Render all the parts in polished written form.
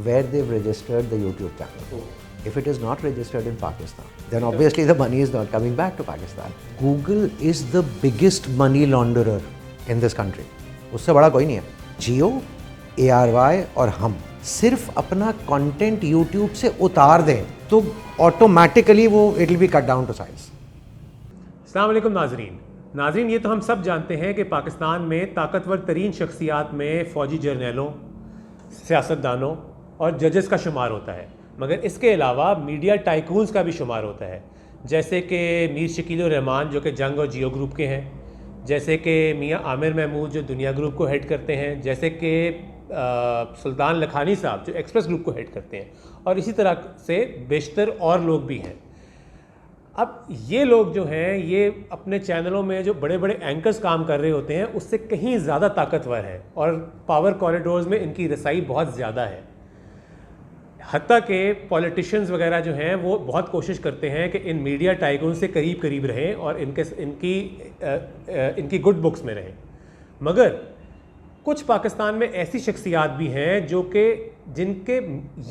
where they've registered the YouTube channel. If it is not registered in Pakistan, then obviously the money is not coming back to Pakistan. Google is the biggest money launderer in this country. उससे बड़ा कोई नहीं है. Jio, ARY और हम सिर्फ अपना content YouTube से उतार दें तो ऑटोमेटिकली वो it will be cut down to size. अस्सलाम वालेकुम नाजरीन, ये तो हम सब जानते हैं कि पाकिस्तान में ताकतवर तरीन शख्सियात में फ़ौजी जर्नैलों, सियासतदानों और जजेस का शुमार होता है, मगर इसके अलावा मीडिया टाइकून्स का भी शुमार होता है, जैसे कि मीर शकील रहमान जो कि जंग और जियो ग्रुप के हैं, जैसे कि मियां आमिर महमूद जो दुनिया ग्रुप को हेड करते हैं, जैसे कि सुल्तान लखानी साहब जो एक्सप्रेस ग्रुप को हेड करते हैं, और इसी तरह से बेशतर और लोग भी हैं. अब ये लोग जो हैं ये अपने चैनलों में जो बड़े बड़े एंकर्स काम कर रहे होते हैं उससे कहीं ज़्यादा ताकतवर हैं और पावर कॉरिडोर्स में इनकी रसाई बहुत ज़्यादा है. हत्ता के पॉलिटिशियंस वगैरह जो हैं वो बहुत कोशिश करते हैं कि इन मीडिया टाइकून से करीब करीब रहें और इनकी गुड बुक्स में रहें, मगर कुछ पाकिस्तान में ऐसी शख्सियात भी हैं जो कि जिनके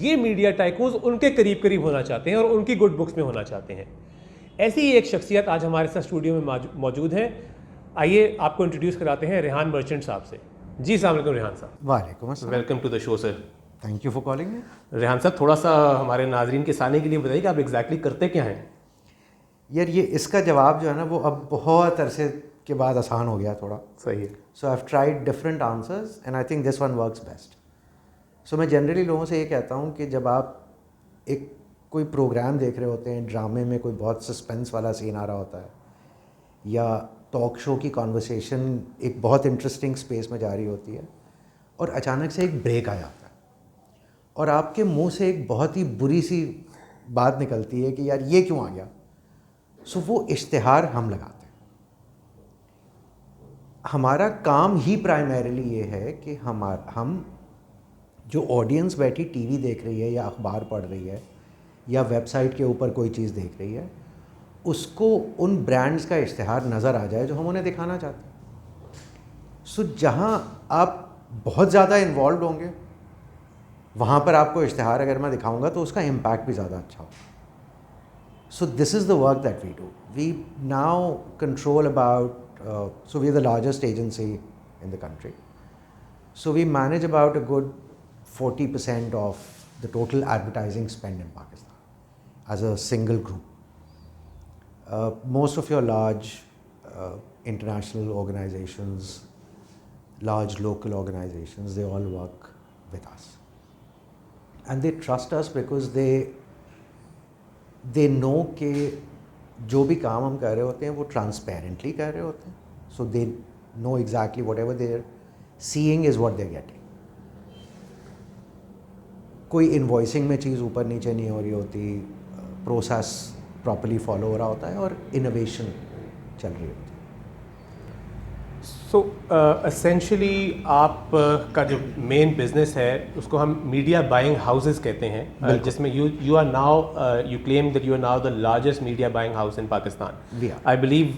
ये मीडिया टाइकून्स उनके करीब करीब होना चाहते हैं और उनकी गुड बुक्स में होना चाहते हैं. ऐसी ही एक शख्सियत आज हमारे साथ स्टूडियो में मौजूद हैं. आइए आपको इंट्रोड्यूस कराते हैं रेहान मर्चेंट साहब से. जी अस्सलाम वालेकुम रेहान साहब. वालेकुम अस्सलाम. Welcome to the show sir. Thank you for calling me. Rehan साहब, थोड़ा सा हमारे नाजरीन के साने के लिए बताइए कि आप एग्जैक्टली करते क्या हैं. यार ये इसका जवाब जो है ना वो अब बहुत अरसे के बाद आसान हो गया थोड़ा. सही है. So I have tried different answers and I think this one works best. So मैं जनरली लोगों से ये कहता हूँ कि जब आप एक कोई प्रोग्राम देख रहे होते हैं, ड्रामे में कोई बहुत सस्पेंस वाला सीन आ रहा होता है, या टॉक शो की कॉन्वर्सेशन एक बहुत इंटरेस्टिंग स्पेस में जा रही होती है और अचानक से एक ब्रेक आ जाता है और आपके मुंह से एक बहुत ही बुरी सी बात निकलती है कि यार ये क्यों आ गया. सो वो इश्तिहार हम लगाते हैं. हमारा काम ही प्राइमरीली ये है कि हम जो ऑडियंस बैठी टीवी देख रही है या अखबार पढ़ रही है या वेबसाइट के ऊपर कोई चीज़ देख रही है, उसको उन ब्रांड्स का इश्तिहार नज़र आ जाए जो हम उन्हें दिखाना चाहते हैं. सो जहाँ आप बहुत ज़्यादा इन्वॉल्व होंगे वहाँ पर आपको इश्तिहार अगर मैं दिखाऊंगा तो उसका इम्पैक्ट भी ज़्यादा अच्छा होगा. So this is the work that we do. We now control about so we are the largest agency in the country. So we manage about a good 40% of the total advertising spend in Pakistan as a single group. Most of your large international organizations, large local organizations, they all work with us. And they trust us because they know कि जो भी काम हम कर रहे होते हैं वो ट्रांसपेरेंटली कर रहे होते हैं. So they know exactly whatever they're seeing is what they're getting. कोई इन्वॉइसिंग में चीज़ ऊपर नीचे नहीं हो रही होती, प्रोसेस प्रॉपर्ली फॉलो हो रहा होता है और इनोवेशन चल रही होती है. सो एसेंशली आप का जो मेन बिजनेस है उसको हम मीडिया बाइंग हाउसेस कहते हैं, जिसमें you are now you claim that you are now the largest media buying house in Pakistan. I believe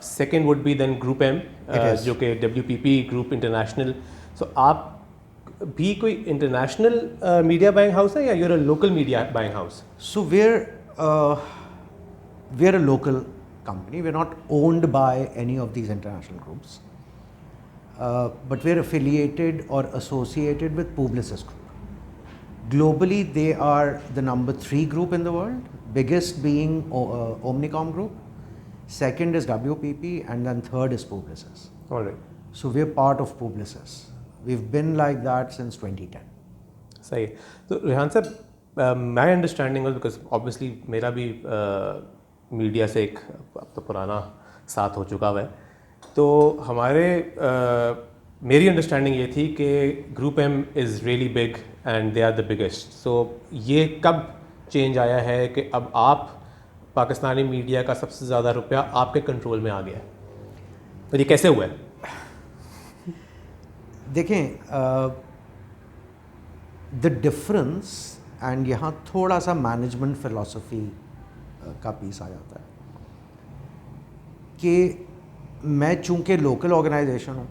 second would be then group M जो कि WPP ग्रुप इंटरनेशनल. सो आप भी कोई इंटरनेशनल मीडिया बाइंग हाउस है या you're a local media buying house? So we're a local company. We're not owned by any of these international groups. But we're affiliated or associated with Publicis Group. Globally, they are the number 3 group in the world, biggest being Omnicom Group, second is WPP, and then third is Publicis. All right. So we're part of Publicis. We've been like that since 2010. सही है. तो रेहान साहब, my understanding was because obviously मेरा भी media से एक अब तो पुराना साथ हो चुका हुआ है, तो मेरी अंडरस्टैंडिंग ये थी कि group M is really big and they are the biggest. So ये कब चेंज आया है कि अब आप पाकिस्तानी मीडिया का सबसे ज़्यादा रुपया आपके कंट्रोल में आ गया है, और ये कैसे हुआ है? देखें, द डिफरेंस एंड यहाँ थोड़ा सा मैनेजमेंट फ़िलॉसफी का पीस आ जाता है कि मैं चूँकि लोकल ऑर्गेनाइजेशन हूँ,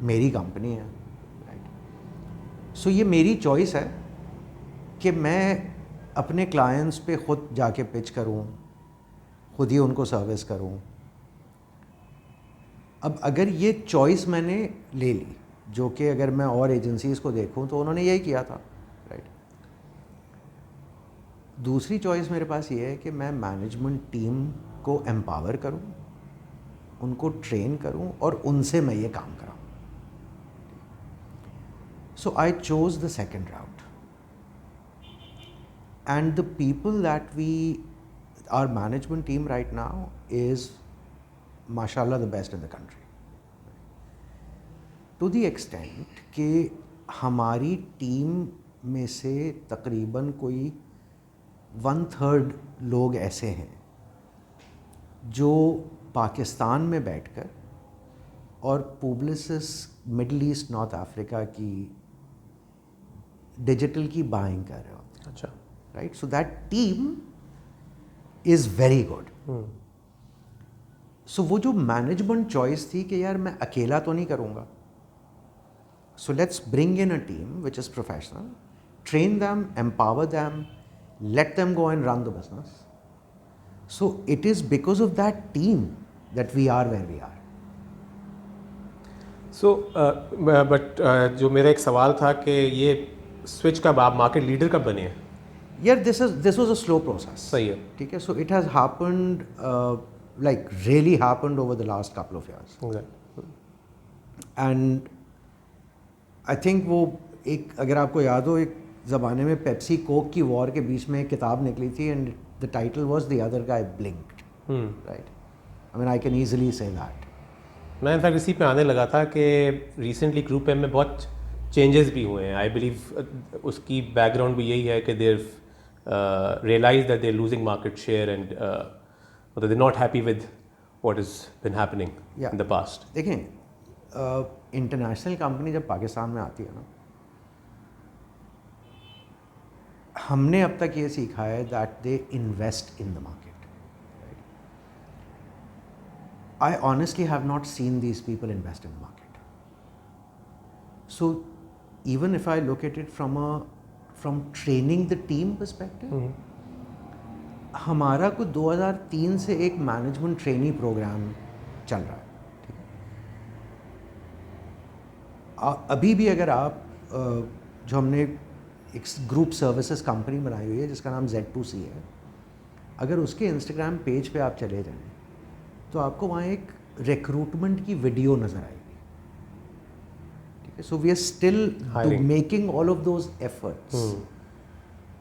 मेरी कंपनी है, राइट. सो ये मेरी चॉइस है कि मैं अपने क्लाइंट्स पे ख़ुद जाके पिच करूं, ख़ुद ही उनको सर्विस करूं। अब अगर ये चॉइस मैंने ले ली, जो कि अगर मैं और एजेंसीज़ को देखूं तो उन्होंने यही किया था, राइट। दूसरी चॉइस मेरे पास ये है कि मैं मैनेजमेंट टीम को एम्पावर करूं, उनको ट्रेन करूं और उनसे मैं ये काम कराऊं। So I chose the second route, and the people that our management team right now is mashallah the best in the country, to the extent कि हमारी टीम में से तकरीबन कोई 1/3 लोग ऐसे हैं जो पाकिस्तान में बैठकर और Publicis middle east north Africa की डिजिटल की बाइंग कर रहे होते हैं। अच्छा, right. So that team is very good. So वो जो मैनेजमेंट चॉइस थी कि यार मैं अकेला तो नहीं करूँगा, so let's bring in a team which is professional, train them, empower them, let them go and run the business. So it is because of that team that we are where we are. So but जो मेरा एक सवाल था कि ये switch कब आप market leader कब बने हैं? Yeah, this was a slow process. सही है, ठीक है। So it has happened like really happened over the last couple of years. And I think वो एक, अगर आपको याद हो, एक ज़माने में पेप्सी कोक की वॉर के बीच में एक किताब निकली थी and the title was the other guy ब्लिंक्ड, right. I mean I can easily say that. मैं इनफैक्ट इसी पे आने लगा था कि रिसेंटली ग्रुप एम में बहुत चेंजेस भी हुए हैं। आई बिलीव उसकी बैकग्राउंड भी यही है कि they're realise that they're losing market share and मतलब they not happy with what is been happening in the past. देखें, इंटरनेशनल कंपनी जब पाकिस्तान में आती है ना, हमने अब तक ये सीखा है that they invest in the market. I honestly have not seen these people invest in the market. So even if I look at it from training the team perspective, हमारा कुछ 2003 से एक मैनेजमेंट ट्रेनी प्रोग्राम चल रहा है, ठीक है। अभी भी अगर आप जो हमने एक ग्रुप सर्विसेज कंपनी बनाई हुई है जिसका नाम Z2C है, अगर उसके इंस्टाग्राम पेज पे आप चले जाएं तो आपको वहाँ एक रिक्रूटमेंट की वीडियो नज़र आएगी, ठीक है। So we are still making all of those efforts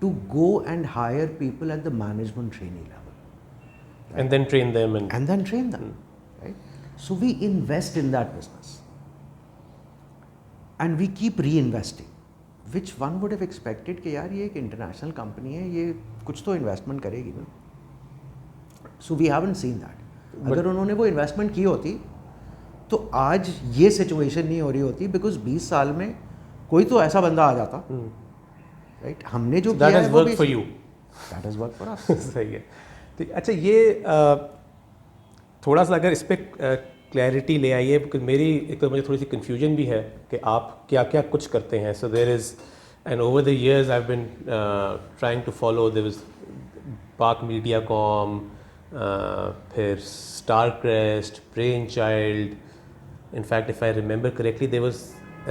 to go and hire people at the management training level and then train them right. So we invest in that business and we keep reinvesting, which one would have expected कि यार ये एक international company है, ये कुछ तो investment करेगी ना। So we haven't seen that. अगर उन्होंने वो इन्वेस्टमेंट की होती तो आज ये सिचुएशन नहीं हो रही होती, बिकॉज 20 साल में कोई तो ऐसा बंदा आ जाता, राइट। हमने जो किया है वो work for you, that has work for us. सही है। ठीक, अच्छा, ये थोड़ा सा अगर इस पर क्लैरिटी ले आइए, बिकॉज मेरी एक तो मुझे थोड़ी सी कन्फ्यूजन भी है कि आप क्या क्या कुछ करते हैं। So there is and over the years I have been trying to follow, there was Pak Mediacom, फिर Starcrest, brain child, in fact if I remember correctly there was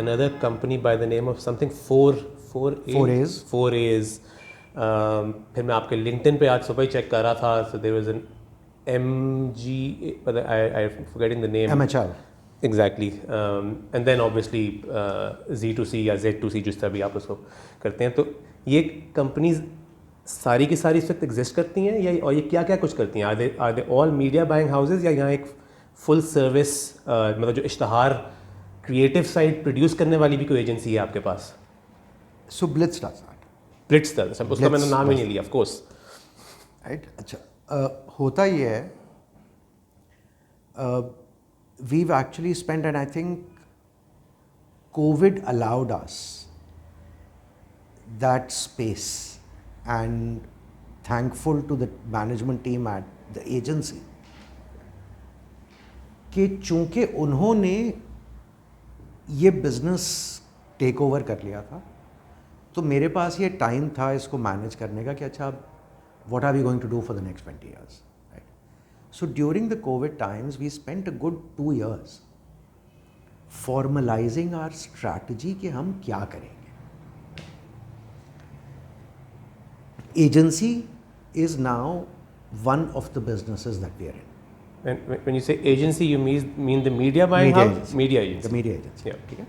another company by the name of something 4A's. फिर मैं आपके LinkedIn पे आज सुबह ही check कर रहा था, so there was an MG, but I'm forgetting the name. MHR. Exactly. And then obviously Z2C या Z2C जिस तरह भी आप उसको करते हैं। तो ये कंपनीज सारी की सारी इस वक्त एग्जिस्ट करती हैं या और ये क्या क्या कुछ करती हैं? Are they all media buying houses या यहाँ एक फुल सर्विस मतलब जो इश्तहार क्रिएटिव साइड प्रोड्यूस करने वाली भी कोई एजेंसी है आपके पास? So Blitz does that. Blitz does, उसका मैंने नाम ही नहीं लिया, ऑफ कोर्स, राइट। अच्छा, होता ये है, we've actually spent, and I think COVID allowed us that space, and thankful to the management team at the agency कि चूंकि उन्होंने ये बिजनेस टेक ओवर कर लिया था, तो मेरे पास ये टाइम था इसको मैनेज करने का कि अच्छा what are we going to do for the next 20 years, right. So during the Covid times we spent a good 2 years formalising our strategy कि हम क्या करेंगे. Agency is now one of the businesses that we are in. And when you say agency, you mean the media buying Media house? agency. Media agency. The media agency. Yeah. ठीक है.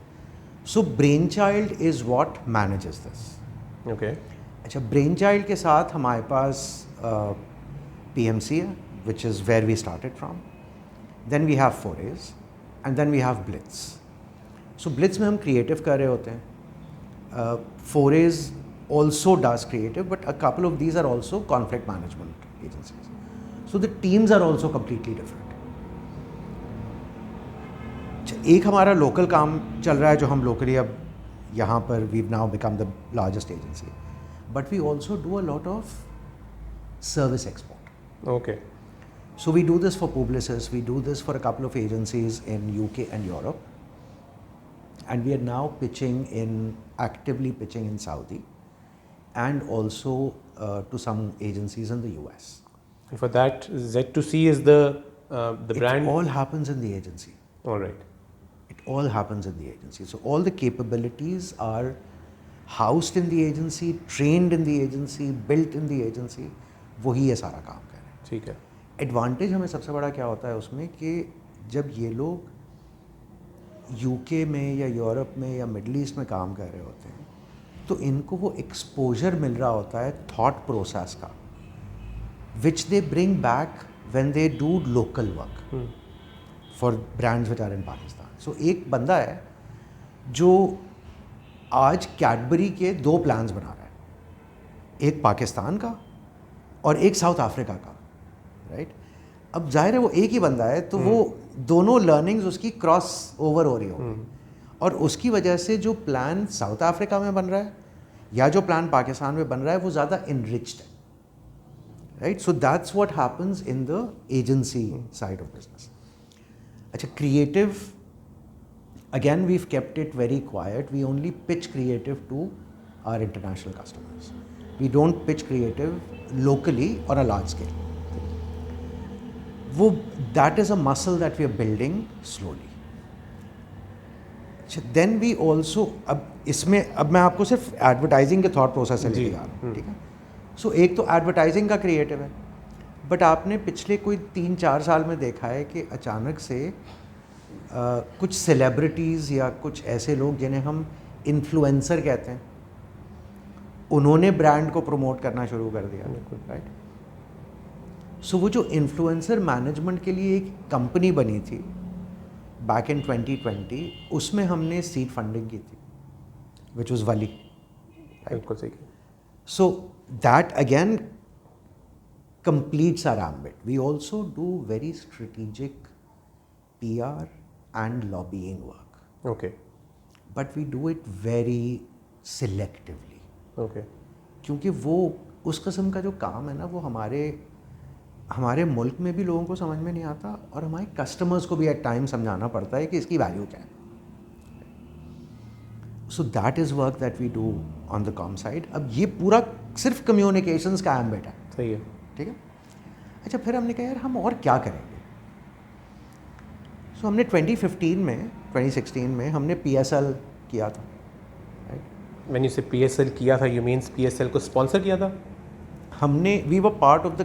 So Brainchild is what manages this. Okay. अच्छा, Brainchild के साथ हमारे पास PMC है, which is where we started from. Then we have Forays, and then we have Blitz. So Blitz में हम creative कर रहे होते हैं. Forays also does creative, but a couple of these are also conflict management agencies. So the teams are also completely different. एक हमारा local काम चल रहा है जो हम लोकली अब यहाँ पर we've now become the largest agency, but we also do a lot of service export. Okay. So we do this for Publicis, we do this for a couple of agencies in UK and Europe, and we are now actively pitching in Saudi, and also to some agencies in the US. And for that, Z2C is the brand. It all happens in the agency. All right. It all happens in the agency. So all the capabilities are housed in the agency, trained in the agency, built in the agency. वही ये सारा काम कर रहे हैं. ठीक है. Advantage हमें सबसे बड़ा क्या होता है उसमें कि जब ये लोग यूके में या यूरोप में या मिडल ईस्ट में काम कर रहे होते हैं तो इनको वो एक्सपोजर मिल रहा होता है थॉट प्रोसेस का, which they bring back when they do local work for brands which are in Pakistan. So एक बंदा है जो आज कैडबरी के 2 प्लान्स बना रहा है, एक पाकिस्तान का और एक साउथ अफ्रीका का, राइट. अब जाहिर है वो एक ही बंदा है तो वो दोनों लर्निंग्स उसकी क्रॉस ओवर हो रही होगी, और उसकी वजह से जो प्लान साउथ अफ्रीका में बन रहा है या जो प्लान पाकिस्तान में बन रहा है वो ज़्यादा इनरिच्ड है, right. So that's what happens in the agency side of business. अच्छा, creative again we've kept it very quiet. We only pitch creative to our international customers. We don't pitch creative locally or a large scale. वो that is a muscle that we are building slowly. Then we also अब मैं आपको सिर्फ advertising के thought process से लेके जा रहा हूँ, ठीक है. सो एक तो एडवर्टाइजिंग का क्रिएटिव है, बट आपने पिछले कोई 3-4 साल में देखा है कि अचानक से कुछ सेलिब्रिटीज़ या कुछ ऐसे लोग जिन्हें हम इन्फ्लुएंसर कहते हैं, उन्होंने ब्रांड को प्रमोट करना शुरू कर दिया, राइट. सो वो जो इन्फ्लुएंसर मैनेजमेंट के लिए एक कंपनी बनी थी बैक इन 2020, उसमें हमने सीड फंडिंग की थी विच वॉज वली. बिल्कुल सही. So that again completes our ambit. We also do very strategic PR and lobbying work. Okay. But we do it very selectively. Okay. क्योंकि वो उस किस्म का जो काम है ना वो हमारे मुल्क में भी लोगों को समझ में नहीं आता, और हमारे कस्टमर्स को भी एट टाइम समझाना पड़ता है कि इसकी वैल्यू क्या है. So that is work that we do on the comm side. अब ये पूरा सिर्फ कम्युनिकेशंस का एम्बिट है. सही है. ठीक है. अच्छा, फिर हमने कहा यार हम और क्या करेंगे. सो हमने 2016 में हमने PSL किया था, right. When you say PSL किया था, you means PSL को स्पॉन्सर किया था? हमने we were part of the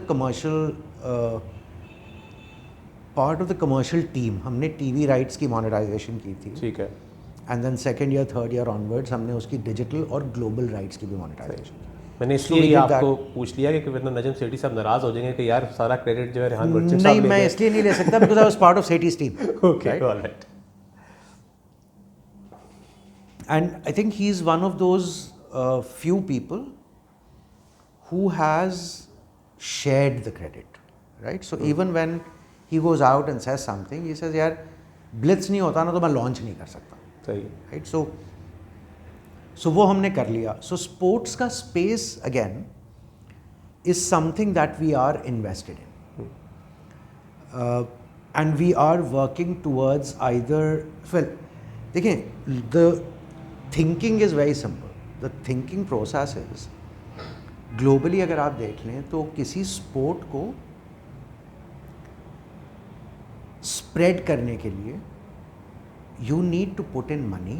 commercial team. हमने टीवी राइट्स की मोनेटाइजेशन की थी. ठीक है. And then second year third year onwards हमने उसकी डिजिटल और ग्लोबल राइट्स की भी मोनेटाइजेशन की. मैंने इसलिए ये आपको पूछ लिया कि वरना नजम सेठी साहब नाराज हो जाएंगे कि यार सारा क्रेडिट जो है रेहान बर्चिक साहब नहीं, मैं इसलिए नहीं ले सकता because I was part of Sethi's team. Okay, alright. And I think he is one of those few people who has shared the credit, right? So even when he goes out and says something, he says यार blitz नहीं होता ना तो मैं launch नहीं कर सकता. सही. Right? So वो हमने कर लिया. So sports का space again is something that we are invested in, and we are working towards either. Well, देखिए, the thinking is very simple. The thinking process globally अगर आप देख लें तो किसी स्पोर्ट को स्प्रेड करने के लिए you need to put in money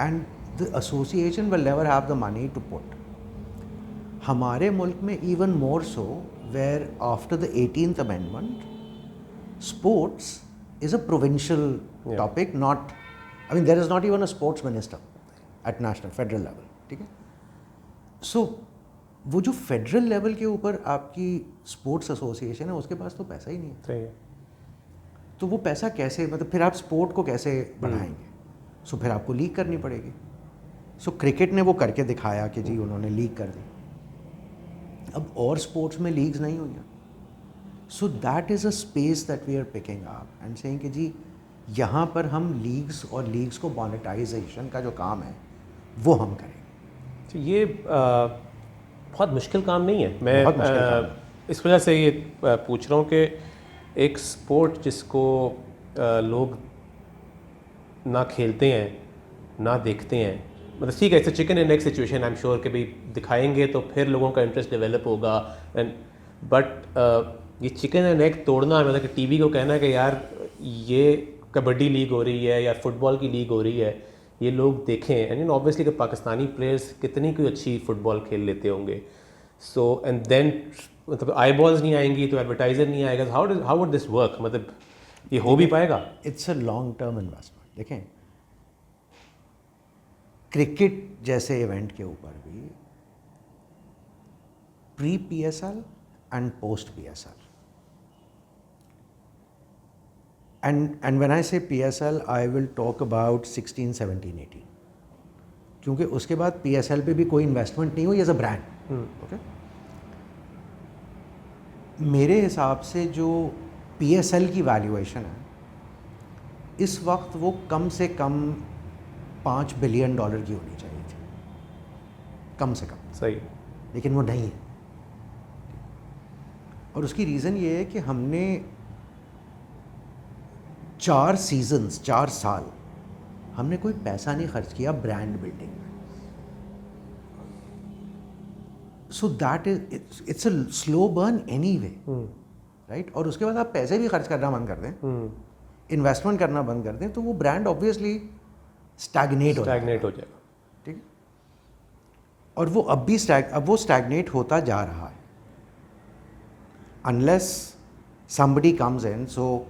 and the association will never have the money to put. हमारे मुल्क में even more so where after the 18th Amendment sports is a provincial topic, not, I mean, there is not even a sports minister at national federal level. ठीक है. So वो जो federal level के ऊपर आपकी स्पोर्ट्स एसोसिएशन है उसके पास तो पैसा ही नहीं है. सही है. तो वो पैसा कैसे, मतलब फिर आप स्पोर्ट को कैसे बढ़ाएंगे? सो फिर आपको लीग करनी पड़ेगी. सो क्रिकेट ने वो करके दिखाया कि जी उन्होंने लीग कर दी. अब और स्पोर्ट्स में लीग्स नहीं हुई हैं. So that is a space that we are picking up and saying कि जी यहाँ पर हम लीग्स और लीग्स को मोनेटाइजेशन का जो काम है वो हम करेंगे. तो ये बहुत मुश्किल काम नहीं है. मैं बहुत मुश्किल काम है. इस वजह से ये पूछ रहा हूँ कि एक स्पोर्ट जिसको लोग ना खेलते हैं ना देखते हैं, मतलब ठीक है, it's chicken and egg situation. I am sure कि भाई दिखाएंगे तो फिर लोगों का इंटरेस्ट डेवलप होगा. एंड बट ये चिकन एंड एग तोड़ना, मतलब कि टीवी को कहना है कि यार ये कबड्डी लीग हो रही है या फुटबॉल की लीग हो रही है, ये लोग देखें. एंड ऑब्वियसली कि पाकिस्तानी प्लेयर्स कितनी कोई अच्छी फुटबॉल खेल लेते होंगे. सो एंड देन मतलब आई बॉल्स नहीं आएंगी तो एडवर्टाइजर नहीं आएगा. How would this work? मतलब ये हो भी पाएगा? It's a long term investment. देखें, क्रिकेट जैसे इवेंट के ऊपर भी pre PSL and post PSL, and when I से PSL I will talk about 16, 17, 18, क्योंकि उसके बाद PSL पे भी कोई इन्वेस्टमेंट नहीं हुई एज अ ब्रांड. ओके, मेरे हिसाब से जो PSL की वैल्यूएशन है इस वक्त वो कम से कम $5 बिलियन की होनी चाहिए थी, कम से कम. सही. लेकिन वो नहीं है. और उसकी रीज़न ये है कि हमने 4 सीजन्स, 4 साल हमने कोई पैसा नहीं खर्च किया ब्रांड बिल्डिंग में. So that is it's a slow burn anyway, right. और उसके बाद आप पैसे भी खर्च करना बंद कर दें, इन्वेस्टमेंट करना बंद कर दें, तो वो ब्रांड ऑब्वियसली स्टैग्नेट हो जाएगा. ठीक है. और वो अब वो स्टैग्नेट होता जा रहा है unless somebody comes in. So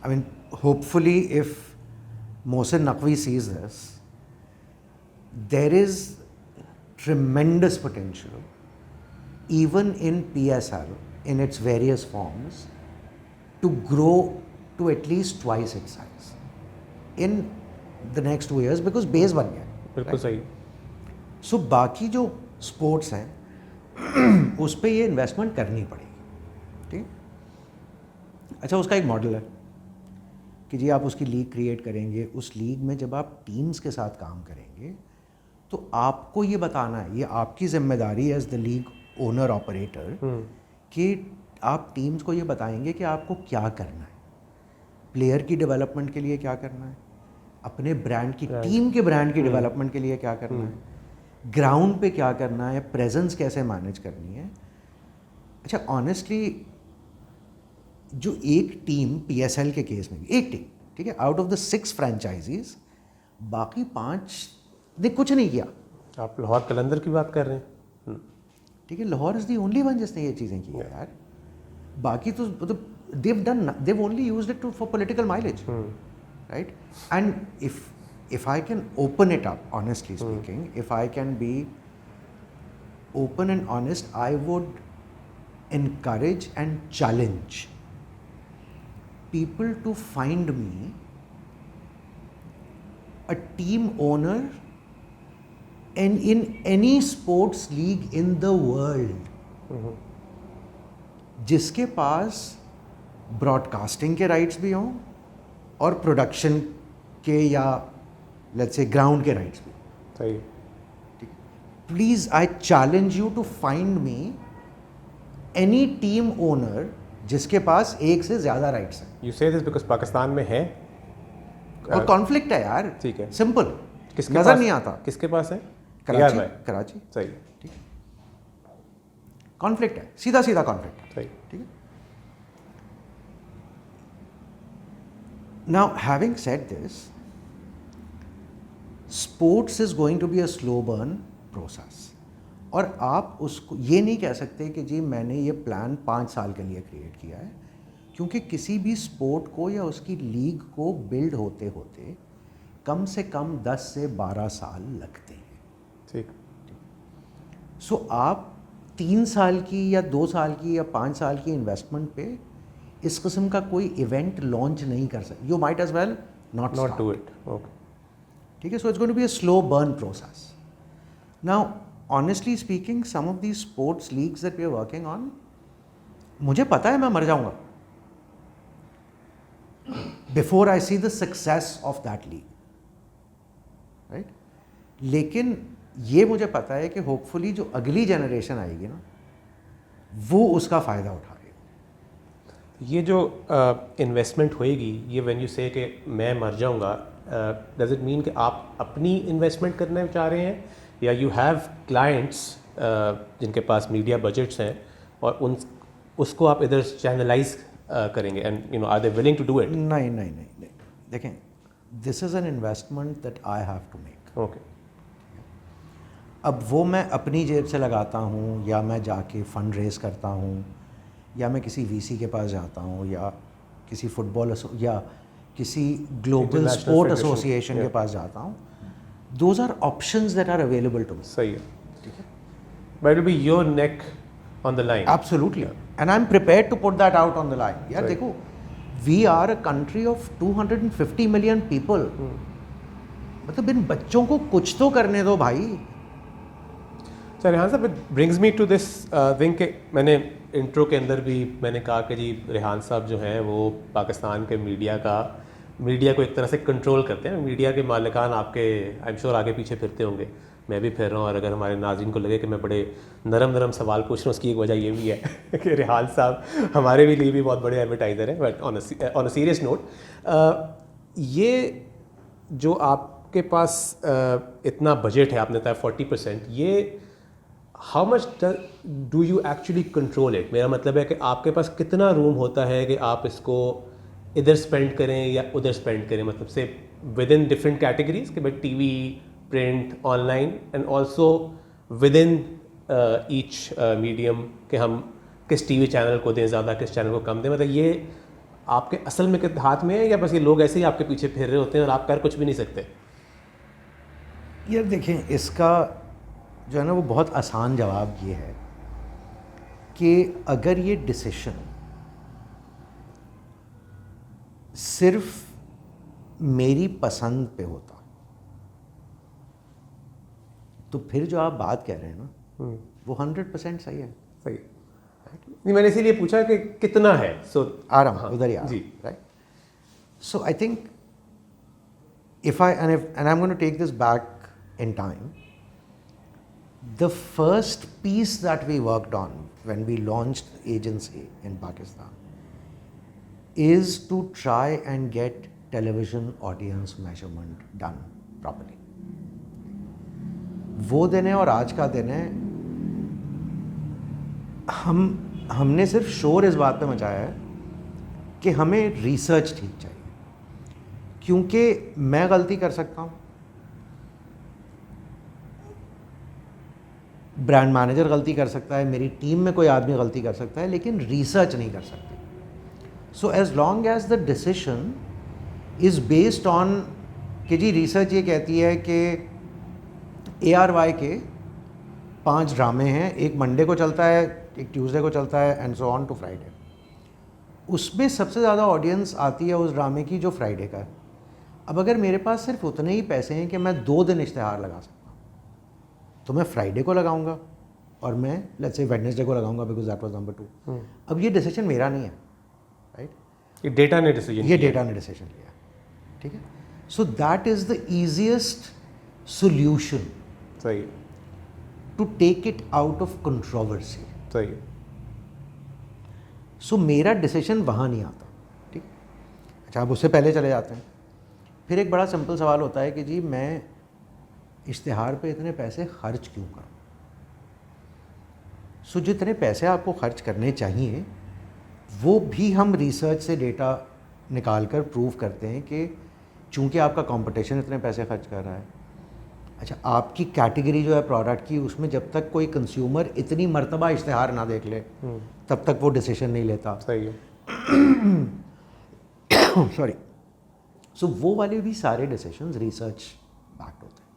I mean, hopefully if Mohsin Naqvi sees this, there is tremendous potential even in PSL in its various forms to grow to at least twice its size in the next 2 years because base बन गया. बिल्कुल सही. सो बाकी जो sports हैं उस पर ये इन्वेस्टमेंट करनी पड़ेगी. ठीक. अच्छा, उसका एक मॉडल है कि जी आप उसकी लीग क्रिएट करेंगे. उस लीग में जब आप टीम्स के साथ काम करेंगे तो आपको ये बताना है, ये आपकी जिम्मेदारी as the league owner operator कि आप टीम्स को ये बताएंगे कि आपको क्या करना है, प्लेयर की डेवलपमेंट के लिए क्या करना है, अपने ब्रांड की, टीम के ब्रांड की डेवलपमेंट के लिए क्या करना है, ग्राउंड पे क्या करना है, प्रेजेंस कैसे मैनेज करनी है. अच्छा, ऑनेस्टली जो एक टीम PSL के केस में भी एक टीम, ठीक है, आउट ऑफ द 6 फ्रेंचाइजीज बाकी 5 ने कुछ नहीं किया. आप लाहौर कलंदर की बात कर रहे हैं. ठीक है, Lahore is the only one जिसने ये चीज़ें की है यार. बाकी तो मतलब they've only used it for political mileage, right? And if I can open it up, honestly speaking, if I can be open and honest, I would encourage and challenge people to find me a team owner and in any sports league in the world जिसके पास broadcasting के rights भी हों और production के या let's say ground के rights भी. सही. Please I challenge you to find me any team owner जिसके पास एक से ज्यादा राइट्स हैं. यू से दिस बिकॉज पाकिस्तान में है और कॉन्फ्लिक्ट है यार. ठीक है. सिंपल. किसके नजर पास नहीं आता. किसके पास है? कराची सही, ठीक है, कॉन्फ्लिक्ट है, सीधा सीधा कॉन्फ्लिक्ट है, सही, ठीक है. Now, having said this, sports is going to be a slow burn process. और आप उसको ये नहीं कह सकते कि जी मैंने ये प्लान 5 साल के लिए क्रिएट किया है, क्योंकि किसी भी स्पोर्ट को या उसकी लीग को बिल्ड होते होते कम से कम 10 से 12 साल लगते हैं. ठीक. सो आप 3 साल की या 2 साल की या 5 साल की इन्वेस्टमेंट पे इस किस्म का कोई इवेंट लॉन्च नहीं कर सकते. You might as well not do it. Okay. ठीक है. So it's going to be a slow burn process. Now honestly speaking, some of the sports leagues that we are working on, मुझे पता है मैं मर जाऊंगा before I see the success of that league, right. लेकिन ये मुझे पता है कि होपफुली जो अगली जनरेशन आएगी ना, वो उसका फ़ायदा उठाएगी. ये जो इन्वेस्टमेंट होएगी, ये व्हेन यू से कि मैं मर जाऊंगा, डज इट मीन कि आप अपनी इन्वेस्टमेंट करना चाह रहे हैं, या यू हैव क्लाइंट्स जिनके पास मीडिया बजट्स हैं और उसको आप इधर चैनलाइज करेंगे, and you know are they willing to do it? नहीं नहीं नहीं नहीं, देखें, this is an investment that I have to make. Okay. अब वो मैं अपनी जेब से लगाता हूँ, या मैं जाके फंड रेज करता हूँ, या मैं किसी वीसी के पास जाता हूँ, या किसी फुटबॉल या किसी ग्लोबल स्पोर्ट एसोसिएशन के पास जाता हूँ. Those are options that are available to me. सही है. ठीक है. But it will be your neck on the line. Absolutely. And I am prepared to put that out on the line. यार देखो, we are a country of 250 million people. मतलब इन बच्चों को कुछ तो करने दो भाई. सर, यहाँ साहब, it brings me to this thing कि मैंने इंट्रो के अंदर भी मैंने कहा कि जी रेहान साहब जो हैं वो पाकिस्तान के मीडिया को एक तरह से कंट्रोल करते हैं. मीडिया के मालिकान आपके आई एम श्योर आगे पीछे फिरते होंगे, मैं भी फिर रहा हूँ. और अगर हमारे नाज़रीन को लगे कि मैं बड़े नरम सवाल पूछ रहा हूँ, उसकी एक वजह ये भी है कि रेहान साहब हमारे भी लिए भी बहुत बड़े एडवर्टाइज़र हैं. But on a serious note, ये जो आपके पास इतना बजट है, आपने बताया 40%, ये how much do you actually control it? मेरा मतलब है कि आपके पास कितना रूम होता है कि आप इसको इधर स्पेंड करें या उधर स्पेंड करें, मतलब से विद इन डिफरेंट कैटेगरीज कि भाई TV, print, online, and also with in each medium कि हम किस टीवी चैनल को दें ज़्यादा, किस चैनल को कम दें. मतलब ये आपके असल में हाथ में है, या बस ये लोग ऐसे ही आपके पीछे फिर रहे होते हैं और आप कर कुछ भी नहीं सकते? यार देखें, इसका जो है ना वो बहुत आसान जवाब ये है कि अगर ये डिसीशन सिर्फ मेरी पसंद पे होता तो फिर जो आप बात कह रहे हैं ना वो 100% सही है. सही. नहीं, मैंने इसीलिए पूछा कि कितना है. सो आ रहा हूँ उधर ही आ रहा हूँ. Right. So I think if I'm going to take this back in time, the first piece that we worked on when we launched agency in Pakistan is to try and get television audience measurement done properly. वो दिन है और आज का दिन है, हमने सिर्फ शोर इस बात पे मचाया है कि हमें रिसर्च ठीक चाहिए, क्योंकि मैं गलती कर सकता हूँ, ब्रांड मैनेजर गलती कर सकता है, मेरी टीम में कोई आदमी गलती कर सकता है, लेकिन रिसर्च नहीं कर सकती. So as long as the decision is based on कि जी रिसर्च ये कहती है कि ARY के 5 ड्रामे हैं, एक मंडे को चलता है, एक ट्यूसडे को चलता है, and so on to Friday. उसमें सबसे ज़्यादा ऑडियंस आती है उस ड्रामे की जो फ्राइडे का है. अब अगर मेरे पास सिर्फ उतने ही पैसे हैं कि मैं 2 दिन इश्तेहार लगा सकता हूँ, तो मैं फ्राइडे को लगाऊंगा और मैं लेट्स से वेडनेसडे को लगाऊंगा, बिकॉज दैट वाज नंबर 2. अब ये डिसीजन मेरा नहीं है, राइट. ये डेटा ने डिसीजन लिया. ठीक है. So that is the easiest solution. सही. To take it out of controversy. सही. सो मेरा डिसीजन वहाँ नहीं आता. ठीक. अच्छा, अब उससे पहले चले जाते हैं. फिर एक बड़ा सिंपल सवाल होता है कि जी मैं इश्तिहार पे इतने पैसे खर्च क्यों करो? सो जितने पैसे आपको खर्च करने चाहिए वो भी हम रिसर्च से डेटा निकाल कर प्रूव करते हैं कि चूंकि आपका कंपटीशन इतने पैसे खर्च कर रहा है, अच्छा आपकी कैटेगरी जो है प्रोडक्ट की, उसमें जब तक कोई कंज्यूमर इतनी मर्तबा इश्तिहार ना देख ले तब तक वो डिसीजन नहीं लेता। सही है। सॉरी। सो वो वाले भी सारे डिसीजंस रिसर्च बैक्ड होते हैं।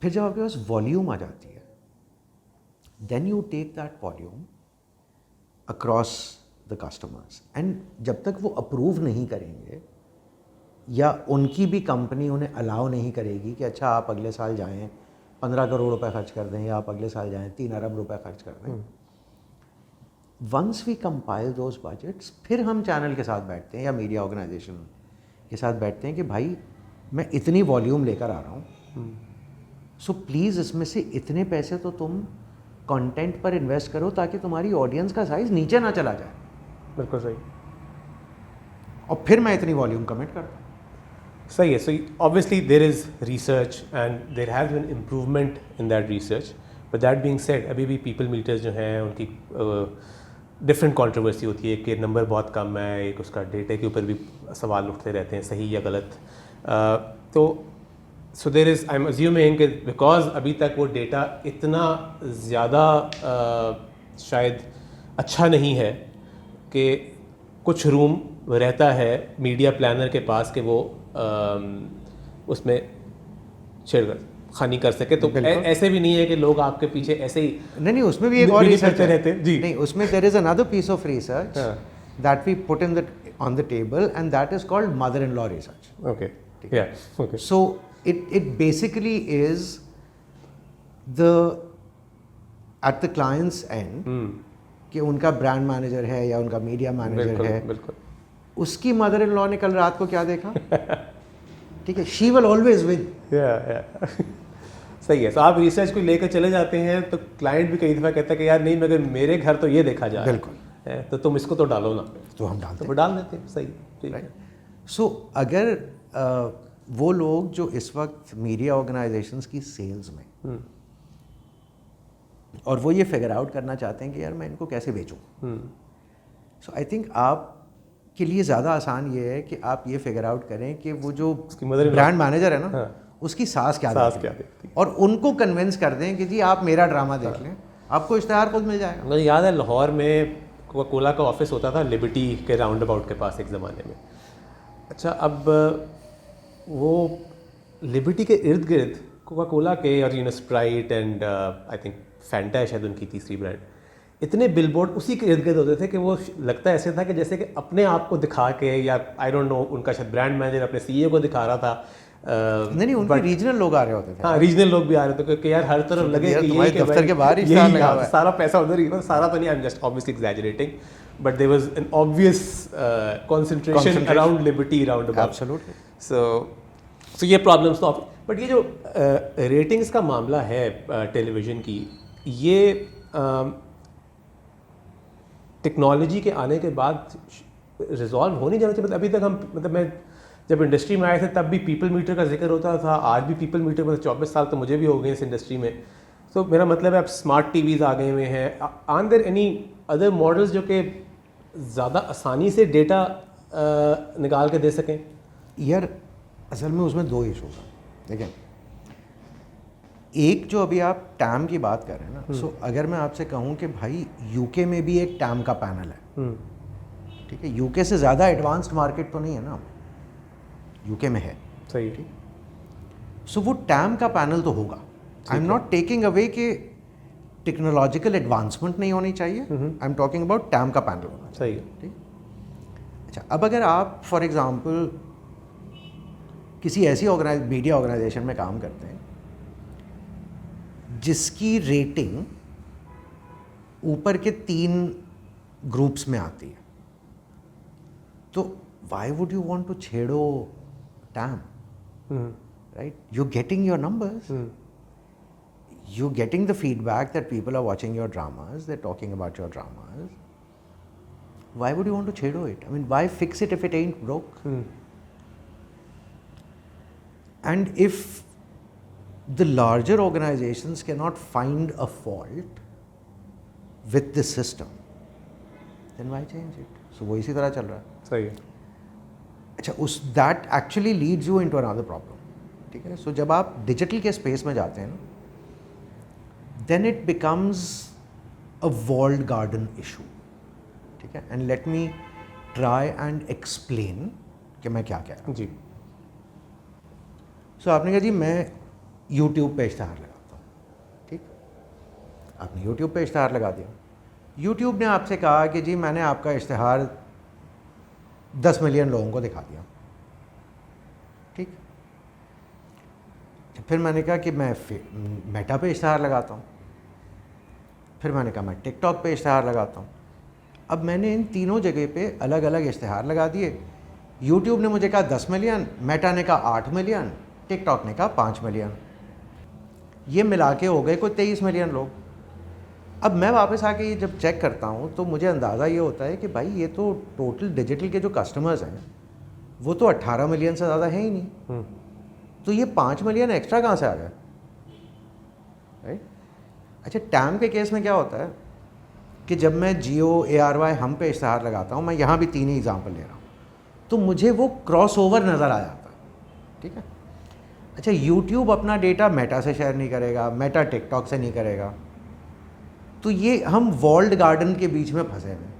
फिर जब आपके पास वॉल्यूम आ जाती है, then you take that volume across the customers, and जब तक वो अप्रूव नहीं करेंगे या उनकी भी कंपनी उन्हें अलाउ नहीं करेगी कि अच्छा आप अगले साल जाएं 15 करोड़ रुपए खर्च कर दें या आप अगले साल जाएं 3 अरब रुपए खर्च कर दें, once we compile those budgets, फिर हम चैनल के साथ बैठते हैं या मीडिया ऑर्गेनाइजेशन के साथ बैठते हैं कि भाई मैं इतनी वॉल्यूम लेकर आ रहा हूँ, सो प्लीज़ इसमें से इतने पैसे तो तुम कंटेंट पर इन्वेस्ट करो ताकि तुम्हारी ऑडियंस का साइज नीचे ना चला जाए। बिल्कुल सही। और फिर मैं इतनी वॉल्यूम कमिट करता हूँ। सही है। So obviously there is research and there has been improvement in that research, but that being said अभी भी पीपल मीटर्स जो हैं उनकी डिफरेंट कंट्रोवर्सी होती है कि नंबर बहुत कम है, एक उसका डेटा के ऊपर भी सवाल उठते रहते हैं सही या गलत। तो so there is I am assuming कि बिकॉज अभी तक वो डेटा इतना ज़्यादा शायद अच्छा नहीं है कि कुछ रूम रहता है मीडिया प्लानर के पास कि वो उसमें छेड़खानी कर सके। तो ऐसे भी नहीं है कि लोग आपके पीछे ऐसे ही नहीं, उसमें भी एक और रिसर्च रहते हैं जी। नहीं, उसमें there is another piece of research that we put in the on the table and that is called mother in law research. Okay, yeah okay. So it basically is the at the client's end कि उनका brand manager है या उनका media manager है, बिल्कुल। उसकी mother in law ने कल रात को क्या देखा, ठीक है, शी विल ऑलवेज विन। सही है। तो आप रिसर्च को लेकर चले जाते हैं तो क्लाइंट भी कई दफ़ा कहता है कि यार नहीं, मगर मेरे घर तो ये देखा जाए, बिल्कुल है तो तुम इसको तो डालो ना, तो हम डालते तो वो डाल देते हैं। सही, ठीक है। सो अगर वो लोग जो इस वक्त मीडिया ऑर्गेनाइजेशंस की सेल्स में और वो ये फिगर आउट करना चाहते हैं कि यार मैं इनको कैसे बेचूं, सो आई थिंक आप के लिए ज़्यादा आसान ये है कि आप ये फिगर आउट करें कि वो जो ब्रांड मैनेजर है ना, उसकी सास क्या देखती है और उनको कन्विंस कर दें कि जी आप मेरा ड्रामा देख लें, आपको इश्तेहार खुद मिल जाएगा। मुझे याद है लाहौर में कोका कोला का ऑफिस होता था लिबर्टी के राउंड अबाउट के पास एक ज़माने में। अच्छा, अब वो लिबर्टी के इर्द गिर्द कोका कोला के और Sprite and I think Fanta है शायद उनकी तीसरी ब्रांड, इतने बिलबोर्ड उसी के इर्द गिर्द होते थे कि वो लगता ऐसे था कि जैसे कि अपने आप को दिखा के, या आई डोंट नो, उनका शायद ब्रांड मैनेजर अपने सीईओ को दिखा रहा था। नहीं, उनके रीजनल लोग आ रहे होते थे। हाँ, रीजनल लोग भी आ रहे थे क्योंकि यार हर तरफ लगे कि ये दफ्तर के बाहर ही सारा पैसा उधर ही, सारा तो नहीं, I am just obviously exaggerating, but there was an obvious concentration around liberty round about. Absolutely. So ये प्रॉब्लम्स तो, बट ये जो रेटिंग्स का मामला है टेलीविज़न की, ये टेक्नोलॉजी के आने के बाद रिजॉल्व हो नहीं जाना चाहिए। मतलब अभी तक हम, मतलब मैं जब इंडस्ट्री में आए थे तब भी पीपल मीटर का जिक्र होता था, आज भी पीपल मीटर, मतलब 24 साल तो मुझे भी हो गए इस इंडस्ट्री में। तो मेरा मतलब है अब स्मार्ट टीवीज़ आ गए हुए हैं। Are there any other models जो कि ज़्यादा आसानी से डेटा निकाल के दे सकें? यार असल में उसमें दो इशूज़ हैं, देखें, एक जो अभी आप टैम की बात कर रहे हैं ना, सो अगर मैं आपसे कहूँ कि भाई यूके में भी एक टैम का पैनल है, ठीक है, यूके से ज़्यादा एडवांस्ड मार्केट तो नहीं है ना, यूके में है, सही, ठीक, सो वो टैम का पैनल तो होगा। आई एम नॉट टेकिंग अवे कि टेक्नोलॉजिकल एडवांसमेंट नहीं होनी चाहिए, I am talking about time का पैनल होना चाहिए, सही है, ठीक। अच्छा, अब अगर आप फॉर एग्जांपल किसी ऐसी मीडिया ऑर्गेनाइजेशन में काम करते हैं जिसकी रेटिंग ऊपर के 3 ग्रुप्स में आती है, तो why would you want to छेड़ो टैम, right? You getting your numbers, you getting the feedback that people are watching your dramas, they are talking about your dramas, why would you want to छेड़ो it? I mean why fix it if it ain't broke? And if the larger organizations cannot find a fault with the system, then why change it? So वो इसी तरह चल रहा है. सही है. अच्छा, उस that actually leads you into another problem. ठीक है. सो जब आप डिजिटल के स्पेस में जाते हैं ना, then it becomes a walled garden issue. ठीक है. And let me try and explain कि मैं क्या कह रहा हूँ. जी. सो आपने कहा जी मैं यूट्यूब पे इश्तहार लगाता हूँ. ठीक. आपने यूट्यूब पे इश्तहार लगा दिया. यूट्यूब ने आपसे कहा कि जी मैंने आपका इश्तहार 10 मिलियन लोगों को दिखा दिया. ठीक. फिर मैंने कहा कि मैं मेटा पे इश्तहार लगाता हूँ. फिर मैंने कहा मैं टिकटॉक पे इश्तहार लगाता हूँ. अब मैंने इन तीनों जगह पे अलग अलग इश्तहार लगा दिए. यूट्यूब ने मुझे कहा 10 मिलियन, मेटा ने कहा 8 मिलियन, टिकटॉक ने कहा 5 मिलियन. ये मिला के हो गए कोई 23 मिलियन लोग. अब मैं वापस आके ये जब चेक करता हूँ तो मुझे अंदाज़ा ये होता है कि भाई ये तो टोटल डिजिटल के जो कस्टमर्स हैं वो तो 18 मिलियन से ज़्यादा है ही नहीं. तो ये 5 मिलियन एक्स्ट्रा कहाँ से आ गया? राइट. अच्छा, टैम के केस में क्या होता है कि जब मैं जियो ARY हम पे इश्तहार लगाता हूँ, मैं यहाँ भी 3 ही एग्जाम्पल ले रहा हूँ, तो मुझे वो क्रॉस ओवर नज़र आ जाता है. ठीक है. अच्छा, यूट्यूब अपना डेटा मेटा से शेयर नहीं करेगा, मेटा टिकटॉक से नहीं करेगा. तो ये हम वॉल्ड गार्डन के बीच में फंसे हैं.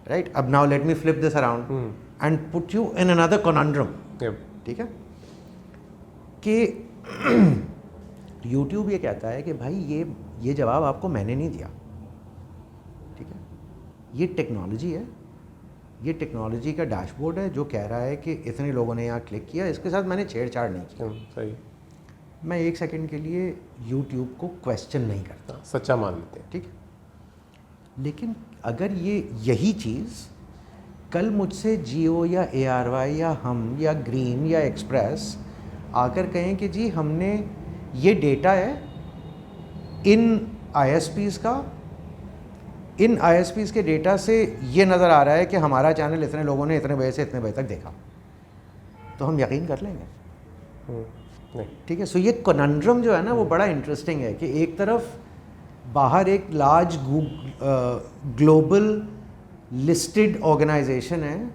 राइट. अब now let me flip this around and put you in another conundrum. ठीक है. कि यूट्यूब ये कहता है कि भाई ये जवाब आपको मैंने नहीं दिया. ठीक है. ये टेक्नोलॉजी है, ये टेक्नोलॉजी का डैशबोर्ड है जो कह रहा है कि इतने लोगों ने यहाँ क्लिक किया, इसके साथ मैंने छेड़छाड़ नहीं किया. सही. मैं एक सेकंड के लिए यूट्यूब को क्वेश्चन नहीं करता. सच्चा मान लेते हैं. ठीक है. लेकिन अगर यही चीज़ कल मुझसे जियो या ARY या हम या ग्रीन या एक्सप्रेस आकर कहें कि जी हमने ये डेटा है इन ISPs का, इन ISPs के डेटा से ये नज़र आ रहा है कि हमारा चैनल इतने लोगों ने इतने बजे से इतने बजे तक देखा, तो हम यकीन कर लेंगे. नहीं. ठीक है. सो ये कॉनंड्रम जो है ना वो बड़ा इंटरेस्टिंग है कि एक तरफ बाहर एक लार्ज ग्लोबल लिस्टेड ऑर्गेनाइजेशन है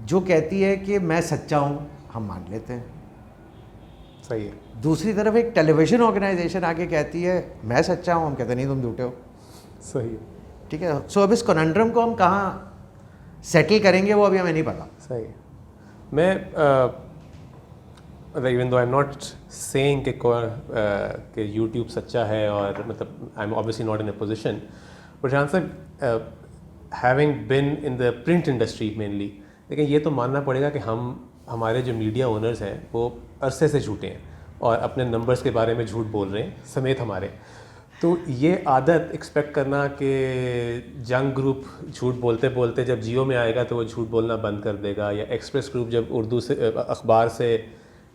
जो कहती है कि मैं सच्चा हूँ, हम मान लेते हैं. सही है. दूसरी तरफ एक टेलीविज़न ऑर्गेनाइजेशन आके कहती है मैं सच्चा हूँ, हम कहते नहीं तुम झूठे हो. सही है. ठीक है. सो अब इस कॉनंड्रम को हम कहाँ सेटल करेंगे वो अभी हमें नहीं पता. सही है. मैं even though I am not saying कि यूट्यूब सच्चा है, और मतलब I am obviously not in a position, but answer having been in the print industry mainly, लेकिन ये तो मानना पड़ेगा कि हमारे जो मीडिया ओनर्स हैं वो अरसे से झूठे हैं और अपने नंबर्स के बारे में झूठ बोल रहे हैं समेत हमारे. तो ये आदत एक्सपेक्ट करना कि जंग ग्रुप झूठ बोलते बोलते जब जियो में आएगा तो वो झूठ बोलना बंद कर देगा, या एक्सप्रेस ग्रुप जब उर्दू से अखबार से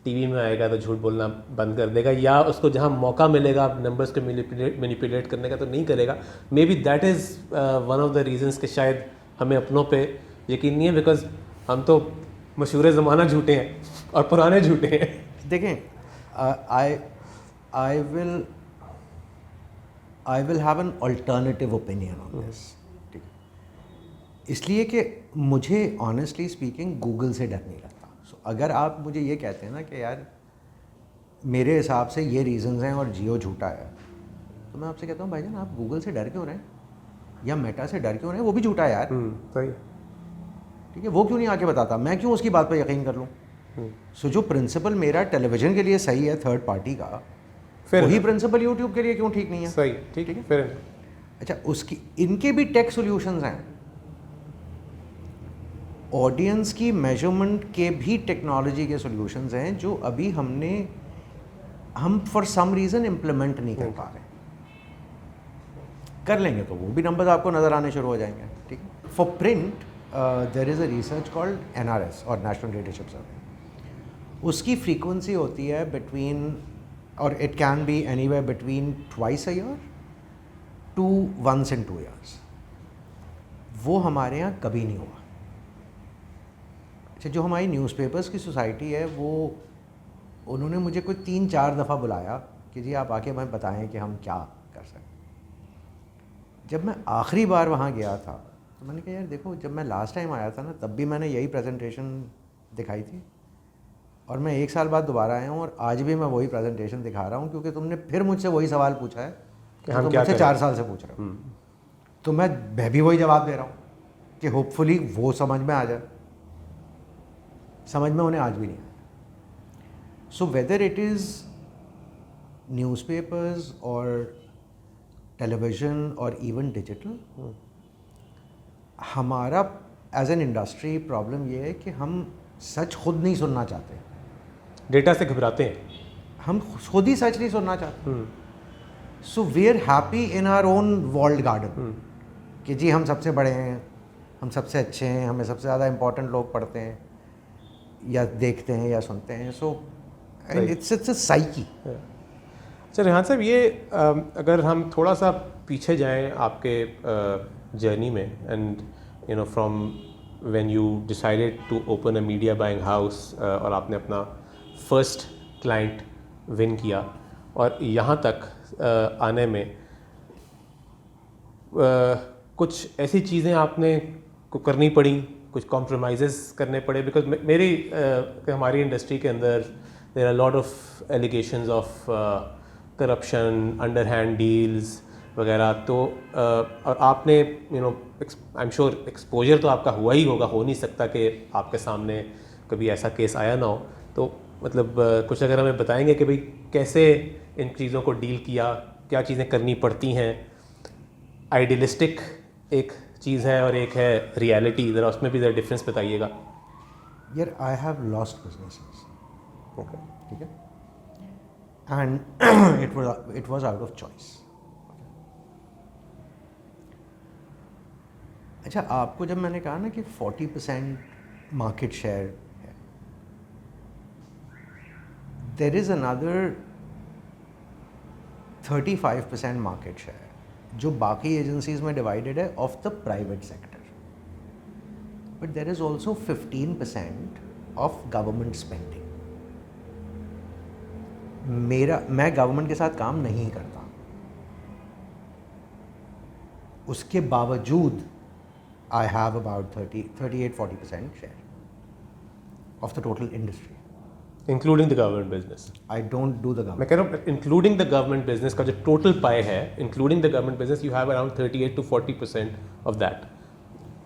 टीवी में आएगा तो झूठ बोलना बंद कर देगा, या उसको जहाँ मौका मिलेगा नंबर्स को मैनिपुलेट करने का तो नहीं करेगा. May be that is one of the reasons कि शायद हमें अपनों पे यकीन नहीं है, बिकॉज हम तो मशहूर ज़माना झूठे हैं और पुराने झूठे हैं. देखें, I will have an alternative opinion on this. ठीक है. इसलिए कि मुझे ऑनेस्टली स्पीकिंग गूगल से डर नहीं लगता. सो अगर आप मुझे ये कहते हैं ना कि यार मेरे हिसाब से ये रीजंस हैं और जियो झूठा है, तो मैं आपसे कहता हूँ भाईजान आप गूगल से डर क्यों रहे हैं या मेटा से डर क्यों रहे हैं? वो भी झूठा है यार. सही. ठीक है. वो क्यों नहीं आके बताता? मैं क्यों उसकी बात पर यकीन कर लूँ? सो जो प्रिंसिपल मेरा टेलीविज़न के लिए सही है थर्ड पार्टी का, वही प्रिंसिपल यूट्यूब के लिए क्यों ठीक नहीं है? सही. ठीक है. फिर अच्छा, उसकी इनके भी टेक सॉल्यूशंस हैं, ऑडियंस की मेजरमेंट के भी टेक्नोलॉजी के सॉल्यूशंस हैं जो अभी हम फॉर सम रीज़न इम्प्लीमेंट नहीं कर पा रहे. कर लेंगे तो वो भी नंबर्स आपको नज़र आने शुरू हो जाएंगे. ठीक है. For print there is a research called NRS और नेशनल रीडरशिप सर्वे. उसकी फ्रीक्वेंसी होती है बिटवीन, और it can be anywhere between twice a year to once in 2 years. वो हमारे यहाँ कभी नहीं हुआ. अच्छा, जो हमारी न्यूज़पेपर्स की सोसाइटी है वो, उन्होंने मुझे कोई 3-4 दफ़ा बुलाया कि जी आप आके हमें बताएं कि हम क्या कर सकते। जब मैं आखिरी बार वहाँ गया था तो मैंने कहा यार देखो, जब मैं लास्ट टाइम आया था ना तब भी मैंने यही प्रेजेंटेशन दिखाई थी, और मैं 1 साल बाद दोबारा आया हूँ और आज भी मैं वही प्रेजेंटेशन दिखा रहा हूँ, क्योंकि तुमने फिर मुझसे वही सवाल पूछा है कि हम तुम क्या मुझसे करें? 4 साल से पूछ रहे हो। तो मैं भी वही जवाब दे रहा हूँ कि होपफुली वो समझ में आ जाए। समझ में उन्हें आज भी नहीं आया। So whether it is newspapers और टेलीविज़न और इवन डिजिटल, हमारा एज एन इंडस्ट्री प्रॉब्लम ये है कि हम सच खुद नहीं सुनना चाहते। डेटा से घबराते हैं। हम खुद ही सच नहीं सुनना चाहते। So we are happy in our own walled garden कि जी हम सबसे बड़े हैं, हम सबसे अच्छे हैं, हमें सबसे ज़्यादा इम्पोर्टेंट लोग पढ़ते हैं या देखते हैं या सुनते हैं। So and it's a psyche. अच्छा रेहान साहब, ये अगर हम थोड़ा सा पीछे जाएं आपके जर्नी में, and you know from when you decided to open a media buying house, और आपने अपना फर्स्ट क्लाइंट विन किया और यहाँ तक आने में कुछ ऐसी चीज़ें आपने को करनी पड़ी, कुछ कॉम्प्रोमाइज़ करने पड़े? बिकॉज मेरी हमारी इंडस्ट्री के अंदर there are lot of allegations of corruption, underhand deals वगैरह। तो और आपने you know I am sure exposure तो आपका हुआ ही होगा, हो नहीं सकता कि आपके सामने कभी ऐसा केस आया ना हो। तो मतलब कुछ अगर हमें बताएंगे कि भाई कैसे इन चीज़ों को डील किया, क्या चीज़ें करनी पड़ती हैं? आइडियलिस्टिक एक चीज़ है और एक है रियलिटी, ज़रा उसमें भी ज़रा डिफरेंस बताइएगा। यार I have lost businesses, okay, ठीक है, and it was out of choice. अच्छा, आपको जब मैंने कहा ना कि 40% मार्केट शेयर है, there is another 35% market share जो बाकी एजेंसीज में डिवाइडेड है of the private sector, but there is also 15% of government spending. मैं गवर्नमेंट के साथ काम नहीं करता, उसके बावजूद I have about 38-40% share of the total industry. Including the government business? I don't do the मैं government. कह रहा हूँ इंक्लूडिंग द गवर्नमेंट बिजनेस का जो टोटल पाई है, including the government business, you have around 38 to 40% of that,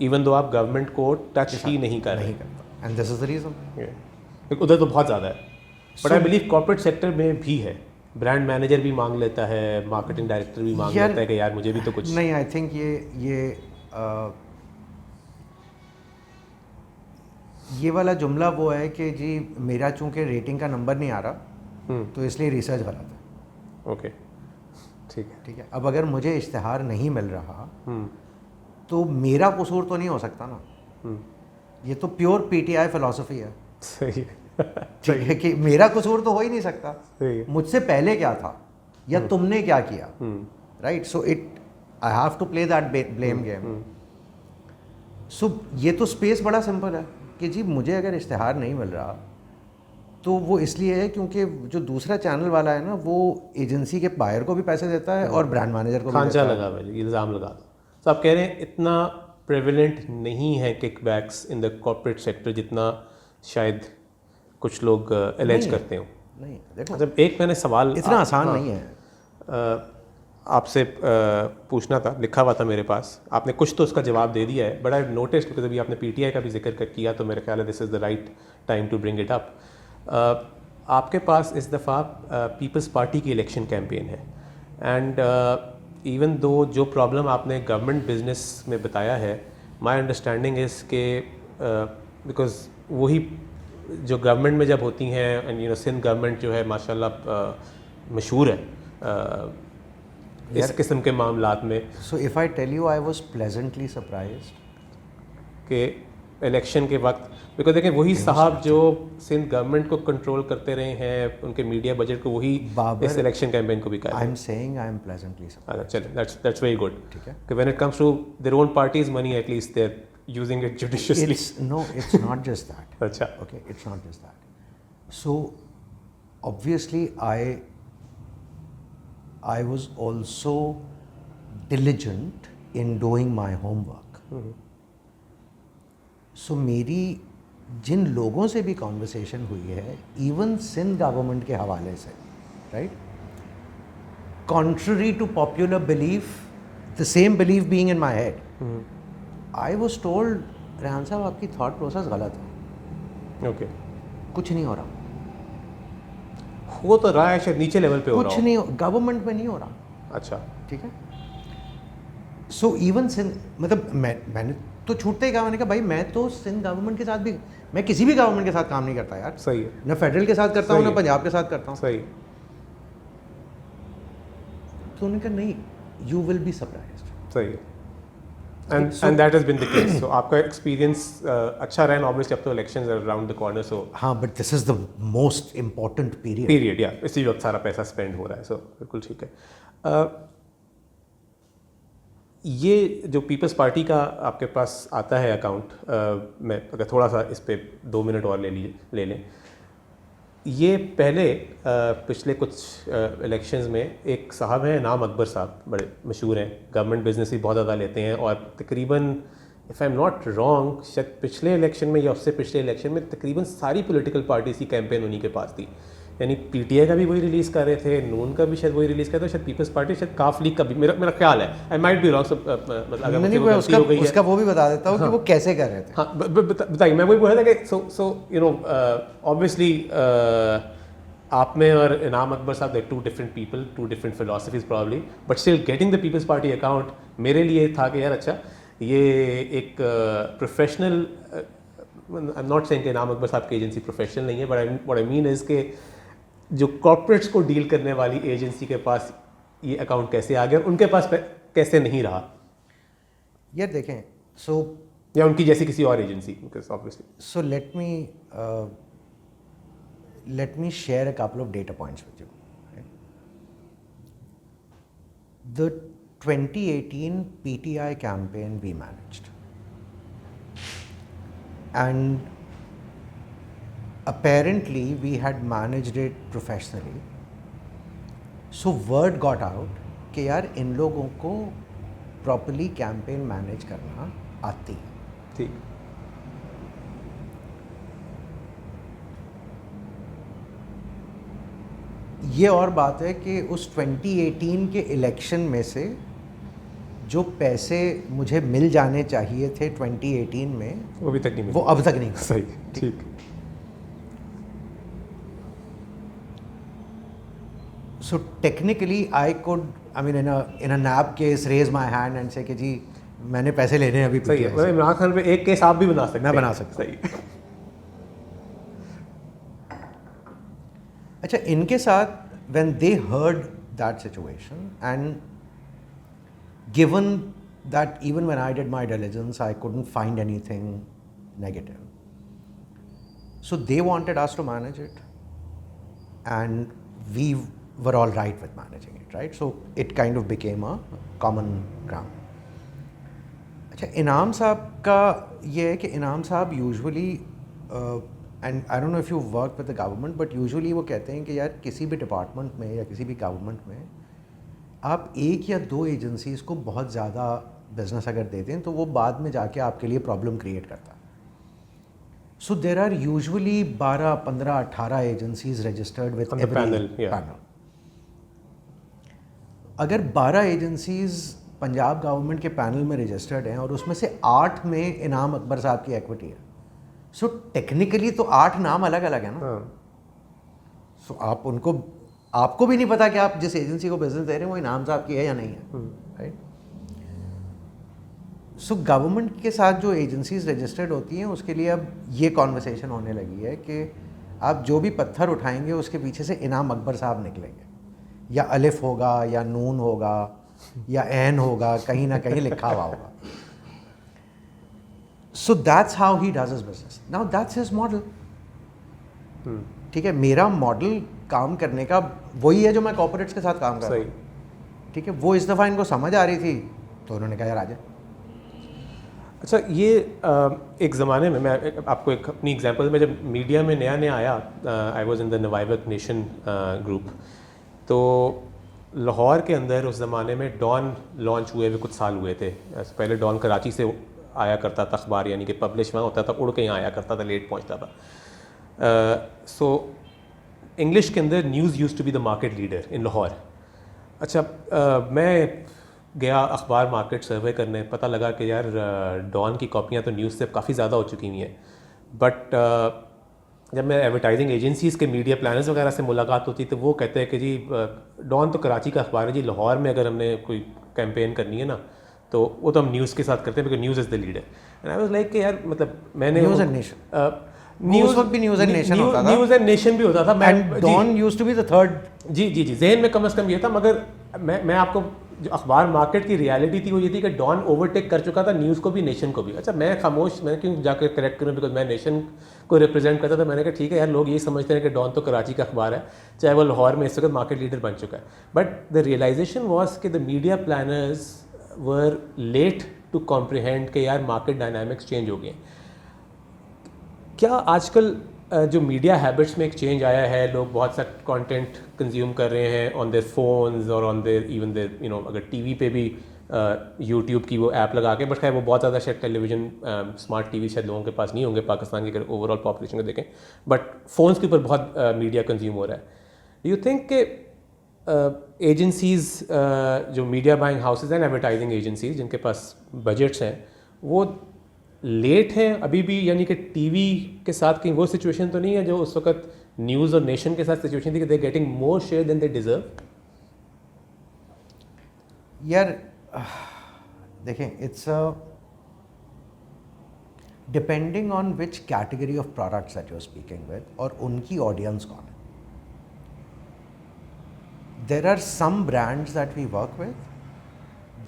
even though आप government को touch ही नहीं कर रहे। नहीं करता, and this is the reason. उधर तो बहुत ज़्यादा है, but I believe corporate sector में भी है। ब्रांड मैनेजर भी मांग लेता है, मार्केटिंग डायरेक्टर भी मांग लेता है कि यार मुझे भी तो कुछ नहीं। आई थिंक ये वाला जुमला वो है कि जी मेरा चूंकि रेटिंग का नंबर नहीं आ रहा तो इसलिए रिसर्च गलत है। ओके, ठीक है। ठीक है, अब अगर मुझे इश्तिहार नहीं मिल रहा तो मेरा कसूर तो नहीं हो सकता ना। ये तो प्योर पीटीआई फिलॉसफी है। सही है। ठीक है कि मेरा कसूर तो हो ही नहीं सकता, सही है। मुझसे पहले क्या था या तुमने क्या किया, right? So I have to play that blame game. So ये तो स्पेस बड़ा सिंपल है कि जी मुझे अगर इश्तिहार नहीं मिल रहा तो वो इसलिए है क्योंकि जो दूसरा चैनल वाला है ना वो एजेंसी के बायर को भी पैसे देता है और ब्रांड मैनेजर को भी खांचा देता है। लगा भाई, इल्ज़ाम लगा दो। तो आप कह रहे हैं इतना प्रेवलेंट नहीं है kickbacks in the corporate sector जितना शायद कुछ लोग एलेज करते हो? नहीं, देखो अच्छा, एक मैंने सवाल इतना आसान नहीं है। आपसे पूछना था, लिखा हुआ था मेरे पास, आपने कुछ तो उसका जवाब दे दिया है, बट आई नोटिस बिकॉज अभी आपने पीटीआई का भी जिक्र किया तो मेरे ख्याल है this is the right time to bring it up. आपके पास इस दफ़ा पीपल्स पार्टी की इलेक्शन कैंपेन है, एंड इवन दो जो प्रॉब्लम आपने गवर्नमेंट बिजनेस में बताया है, माय अंडरस्टैंडिंग इज़ के बिकॉज वही जो गवर्नमेंट में जब होती हैं, and you know Sindh government जो है माशाल्लाह मशहूर है इस किस्म के मामलात में। So if I tell you I was pleasantly surprised कि इलेक्शन के वक्त, बिकॉज देखें वही साहब जो सिंध गवर्नमेंट को कंट्रोल करते रहे हैं, उनके मीडिया बजट को वही इस इलेक्शन कैंपेन को भी कर रहे हैं। I am saying I am pleasantly surprised. चलिए, दैट्स वेरी गुड। ठीक है, कि when it comes to their own parties money, at least their using it judiciously. It's not just that. अच्छा. Okay, it's not just that. So obviously I was also diligent in doing my homework. So मेरी जिन लोगों से भी conversation हुई है, even Sindh government के हवाले से, right, contrary to popular belief, the same belief being in my head, I was told, Rehan साहब आपकी थॉट प्रोसेस गलत है, Okay. कुछ नहीं हो रहा, हो तो रहा है शायद नीचे लेवल पे हो रहा कुछ हो. नहीं, गवर्नमेंट में नहीं हो रहा. अच्छा. ठीक है. सो इवन सिंध, मतलब मैंने तो छूटते ही कहा, मैंने कहा भाई मैं तो सिंध गवर्नमेंट के साथ भी, मैं किसी भी गवर्नमेंट के साथ काम नहीं करता यार. सही है. ना फेडरल के साथ करता हूँ, सही ना है. पंजाब के साथ करता हूँ. सही. तो उन्होंने कहा नहीं, यू विल बी सरप्राइज्ड. सही है. And that has been the case. So आपका एक्सपीरियंस अच्छा रहा है. ऑब्वियसली अब तो elections are around the corner. So हाँ, but this is the most important period. Period, या इसी वक्त सारा पैसा स्पेंड हो रहा है. सो बिल्कुल ठीक है. ये जो पीपल्स पार्टी का आपके पास आता है अकाउंट, मैं अगर थोड़ा सा इस पर 2 मिनट और ले लें. ये पहले पिछले कुछ इलेक्शंस में एक साहब हैं, नाम अकबर साहब, बड़े मशहूर हैं, गवर्नमेंट बिजनेस भी बहुत ज़्यादा लेते हैं, और तकरीबन if I am not wrong शायद पिछले इलेक्शन में या उससे पिछले इलेक्शन में तकरीबन सारी पॉलिटिकल पार्टीज़ की कैंपेन उन्हीं के पास थी. यानी पीटीआई का भी वही रिलीज़ कर रहे थे, नून का भी शायद वही रिलीज़ कर रहे थे, शायद पीपल्स पार्टी, शायद काफ लीग का भी, मेरा ख्याल है. I might be wrong. मतलब अगर मुझे गलती हो गई है, उसका वो भी बता देता हूँ कि वो कैसे कर रहे थे. हाँ, बताइए. मैं वही बोल रहा था कि सो यू नो ऑब्वियसली आप में और इनाम अकबर साहब, दे 2 different people, 2 different philosophies probably, but still getting the People's Party account मेरे लिए था कि यार अच्छा ये एक professional, I am not saying कि इनाम अकबर साहब की एजेंसी प्रोफेशनल नहीं है, but what I mean is के जो कॉर्पोरेट्स को डील करने वाली एजेंसी के पास ये अकाउंट कैसे आ गया, उनके पास कैसे नहीं रहा. यार देखें, सो या उनकी जैसी किसी और agency, obviously. So let me share a couple of data points with you. Right? The 2018 PTI campaign we managed, and apparently we had managed it professionally. So word got out कि यार इन लोगों को properly campaign manage करना आती है. ठीक. ये और बात है कि उस 2018 के इलेक्शन में से जो पैसे मुझे मिल जाने चाहिए थे 2018 में, वो अभी तक नहीं मिले. वो अब तक नहीं मिले. सही. ठीक. So technically I could, I mean in a NAB case, raise my hand and say कि जी मैंने पैसे लेने हैं अभी. सही है. मतलब इमरान खान पे एक केस आप भी बना सकते हैं. मैं बना सकता हूँ. सही. अच्छा, इनके साथ when they heard that situation, and given that even when I did my diligence I couldn't find anything negative, so they wanted us to manage it and we were all right with managing it, right? So it kind of became a common ground. अच्छा, इनाम साहब का ये है कि इनाम साहब usually, and I don't know if you work with the government, but usually वो कहते हैं कि यार किसी भी डिपार्टमेंट में या किसी भी गवर्नमेंट में आप 1 या 2 एजेंसीज़ को बहुत ज़्यादा बिजनेस अगर दे दें तो वो बाद में जाके आपके लिए प्रॉब्लम क्रिएट करता है. So there are usually 12, 15, 18 agencies registered with every panel. अगर 12 एजेंसीज पंजाब गवर्नमेंट के पैनल में रजिस्टर्ड हैं और उसमें से 8 में इनाम अकबर साहब की इक्विटी है, सो टेक्निकली तो 8 नाम अलग अलग है ना. सो आप उनको, आपको भी नहीं पता कि आप जिस एजेंसी को बिजनेस दे रहे हैं वो इनाम साहब की है या नहीं है, राइट. सो गवर्नमेंट के साथ जो एजेंसीज रजिस्टर्ड होती हैं उसके लिए अब ये कॉन्वर्सेशन होने लगी है कि आप जो भी पत्थर उठाएंगे उसके पीछे से इनाम अकबर साहब निकलेंगे, या अलिफ होगा या नून होगा या एन होगा, कहीं ना कहीं लिखा हुआ होगा. So that's how he does his business. Now that's his model. ठीक है, मेरा मॉडल काम करने का वही है जो मैं कॉर्पोरेट्स के साथ काम कर रहा हूँ. ठीक है, वो इस दफ़ा इनको समझ आ रही थी तो उन्होंने कहा यार आ जाए. अच्छा, ये एक ज़माने में मैं आपको एक अपनी एग्जांपल में, जब मीडिया में नया नया आया, I was in the Nawaiwaqt nation group, तो लाहौर के अंदर उस ज़माने में डॉन लॉन्च हुए हुए कुछ साल हुए थे। पहले डॉन कराची से आया करता था अखबार, यानी कि पब्लिश वहाँ होता था, उड़ के यहाँ आया करता था, लेट पहुँचता था। सो इंग्लिश के अंदर news used to be the market leader in Lahore. अच्छा, मैं गया अखबार मार्केट सर्वे करने, पता लगा कि यार डॉन की कॉपियाँ तो न्यूज़ से काफ़ी ज़्यादा हो चुकी हुई हैं, बट जब मैं एडवर्टाइजिंग एजेंसीज़ के मीडिया प्लानर्स वगैरह से मुलाकात होती तो वो कहते हैं कि जी डॉन तो कराची का अखबार है जी, लाहौर में अगर हमने कोई कैंपेन करनी है ना तो वो तो हम न्यूज़ के साथ करते हैं, because news is the leader. And I was like कि यार मतलब मैंने न्यूज़ एंड नेशन, न्यूज़ उस वक्त भी न्यूज़ एंड नेशन होता था, न्यूज़ एंड नेशन भी होता था, and Dawn used to be the third. जी जी जी, जहन में कम से कम ये था, मगर मैं आपको जो अखबार मार्केट की रियलिटी थी वो ये थी कि डॉन ओवरटेक कर चुका था न्यूज़ को भी, नेशन को भी। अच्छा, मैं खामोश, मैं क्यों जाकर करेक्ट करूँ, बिकॉज मैं नेशन को रिप्रेजेंट करता था। मैंने कहा ठीक है यार, लोग ये समझते हैं कि डॉन तो कराची का अखबार है, चाहे वो लाहौर में इस वक्त मार्केट लीडर बन चुका है। बट द रियलाइजेशन वॉज कि the media planners were late to comprehend कि यार मार्केट डायनामिक्स चेंज हो गए। क्या आजकल जो मीडिया हैबिट्स में एक चेंज आया है, लोग बहुत सा कंटेंट कंज्यूम कर रहे हैं ऑन देयर फोन्स और ऑन देयर इवन देयर अगर टीवी पे भी यूट्यूब की वो ऐप लगा के, बट खैर वो बहुत ज़्यादा शायद टेलीविज़न स्मार्ट टीवी शायद लोगों के पास नहीं होंगे पाकिस्तान की अगर ओवरऑल पॉपुलेशन को देखें, बट फ़ोन्स के ऊपर बहुत मीडिया कंज्यूम हो रहा है। डू यू थिंक कि एजेंसीज़ जो media buying houses and advertising agencies जिनके पास बजट्स हैं वो लेट हैं अभी भी, यानी कि टीवी के साथ कहीं वो सिचुएशन तो नहीं है जो उस वक्त न्यूज़ और नेशन के साथ सिचुएशन थी कि they getting more share than they deserve? यार देखें, it's depending on which category of products that you are speaking with और उनकी ऑडियंस कौन है। There are some brands that we work with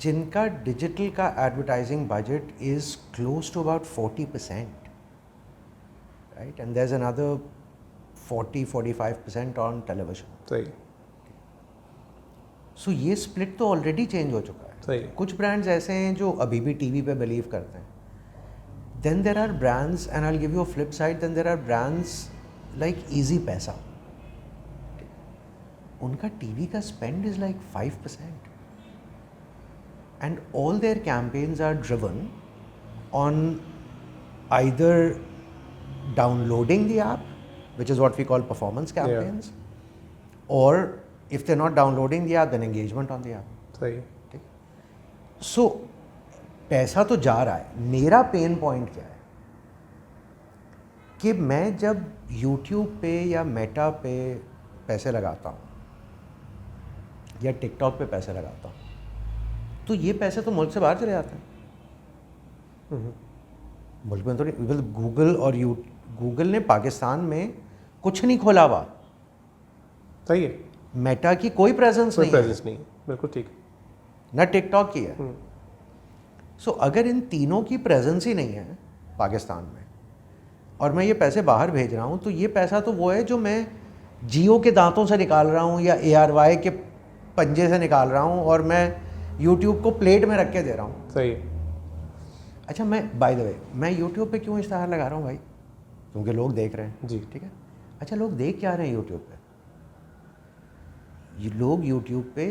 जिनका डिजिटल का advertising budget is close to about 40%, right, and there is another 40-45% on television. सही। So ये split तो already change हो चुका है। सही। कुछ ब्रांड्स ऐसे हैं जो अभी भी टीवी पे बिलीव करते हैं। Then there are brands, and I will give you a flip side, then there are brands like Easypaisa, उनका टीवी का spend is like 5%, and all their campaigns are driven on either downloading the app, which is what we call performance campaigns, or if they're not downloading the app, then engagement on the app. सही। Okay? So पैसा तो जा रहा है। मेरा pain point क्या है कि मैं जब YouTube पे या मेटा पे पैसे लगाता हूँ या टिकटॉक पे पैसे लगाता हूँ तो ये पैसे तो मुल्क से बाहर चले जाते हैं। मुल्क में थोड़ी, गूगल और गूगल ने पाकिस्तान में कुछ नहीं खोला हुआ। सही है। मेटा की कोई प्रेजेंस नहीं है। बिल्कुल ठीक। ना टिकटॉक की है। सो अगर इन तीनों की प्रेजेंस ही नहीं है पाकिस्तान में और मैं ये पैसे बाहर भेज रहा हूँ, तो ये पैसा तो वो है जो मैं जियो के दांतों से निकाल रहा हूँ या ARY के पंजे से निकाल रहा हूँ और मैं YouTube को प्लेट में रख के दे रहा हूँ। सही। अच्छा, मैं बाय द वे मैं YouTube पे क्यों इश्तहार लगा रहा हूँ भाई? क्योंकि लोग देख रहे हैं जी। ठीक है। अच्छा, लोग देख क्या रहे हैं YouTube पे? ये लोग YouTube पे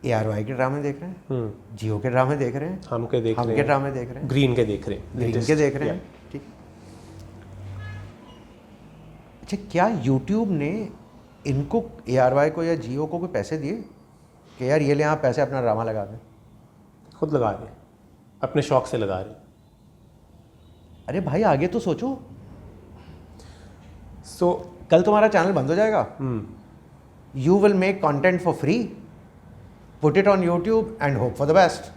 ARY के ड्रामे देख रहे हैं, जियो के ड्रामे देख रहे हैं, हम के ड्रामे देख रहे हैं, ग्रीन के देख रहे हैं, ठीक। अच्छा, क्या YouTube ने इनको ARY को या जियो को कोई पैसे दिए कि यार ये ले आप पैसे अपना ड्रामा लगा दें? खुद लगा रहे, अपने शौक से लगा रहे। अरे भाई आगे तो सोचो। कल तुम्हारा चैनल बंद हो जाएगा, you will make content for free, put it on YouTube and hope for the best.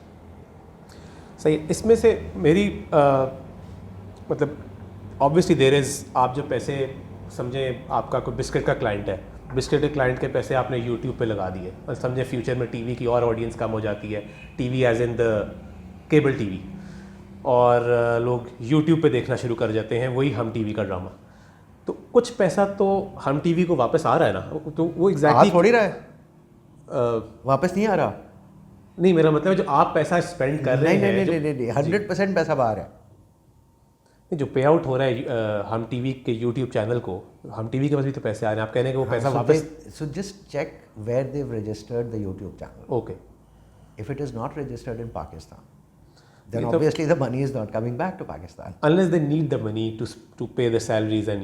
सही। इसमें से मेरी मतलब ऑब्वियसली देयर इज़, आप जब पैसे समझें आपका कोई बिस्किट का क्लाइंट है, बिस्किट के क्लाइंट के पैसे आपने यूट्यूब पे लगा दिए और समझे फ्यूचर में टीवी की और ऑडियंस कम हो जाती है, TV as in the cable TV, और लोग यूट्यूब पे देखना शुरू कर जाते हैं वही हम टीवी का ड्रामा, तो कुछ पैसा तो हम टीवी को वापस आ रहा है ना? तो वो एग्जैक्टली थोड़ी रहा है, वापस नहीं आ रहा। नहीं, मेरा मतलब है जो आप पैसा स्पेंड कर रहे हैं, नहीं 100% पैसा बाहर है। जो पे आउट हो रहा है हम टीवी के यूट्यूब चैनल को, हम टीवी के पास भी तो पैसे आ रहे हैं, आप कह रहे हैं कि वो पैसा वापस। So just check where they've registered the YouTube channel. Okay, if it is not registered in Pakistan, then obviously the money is not coming back to Pakistan. Unless they need the money to pay the salaries and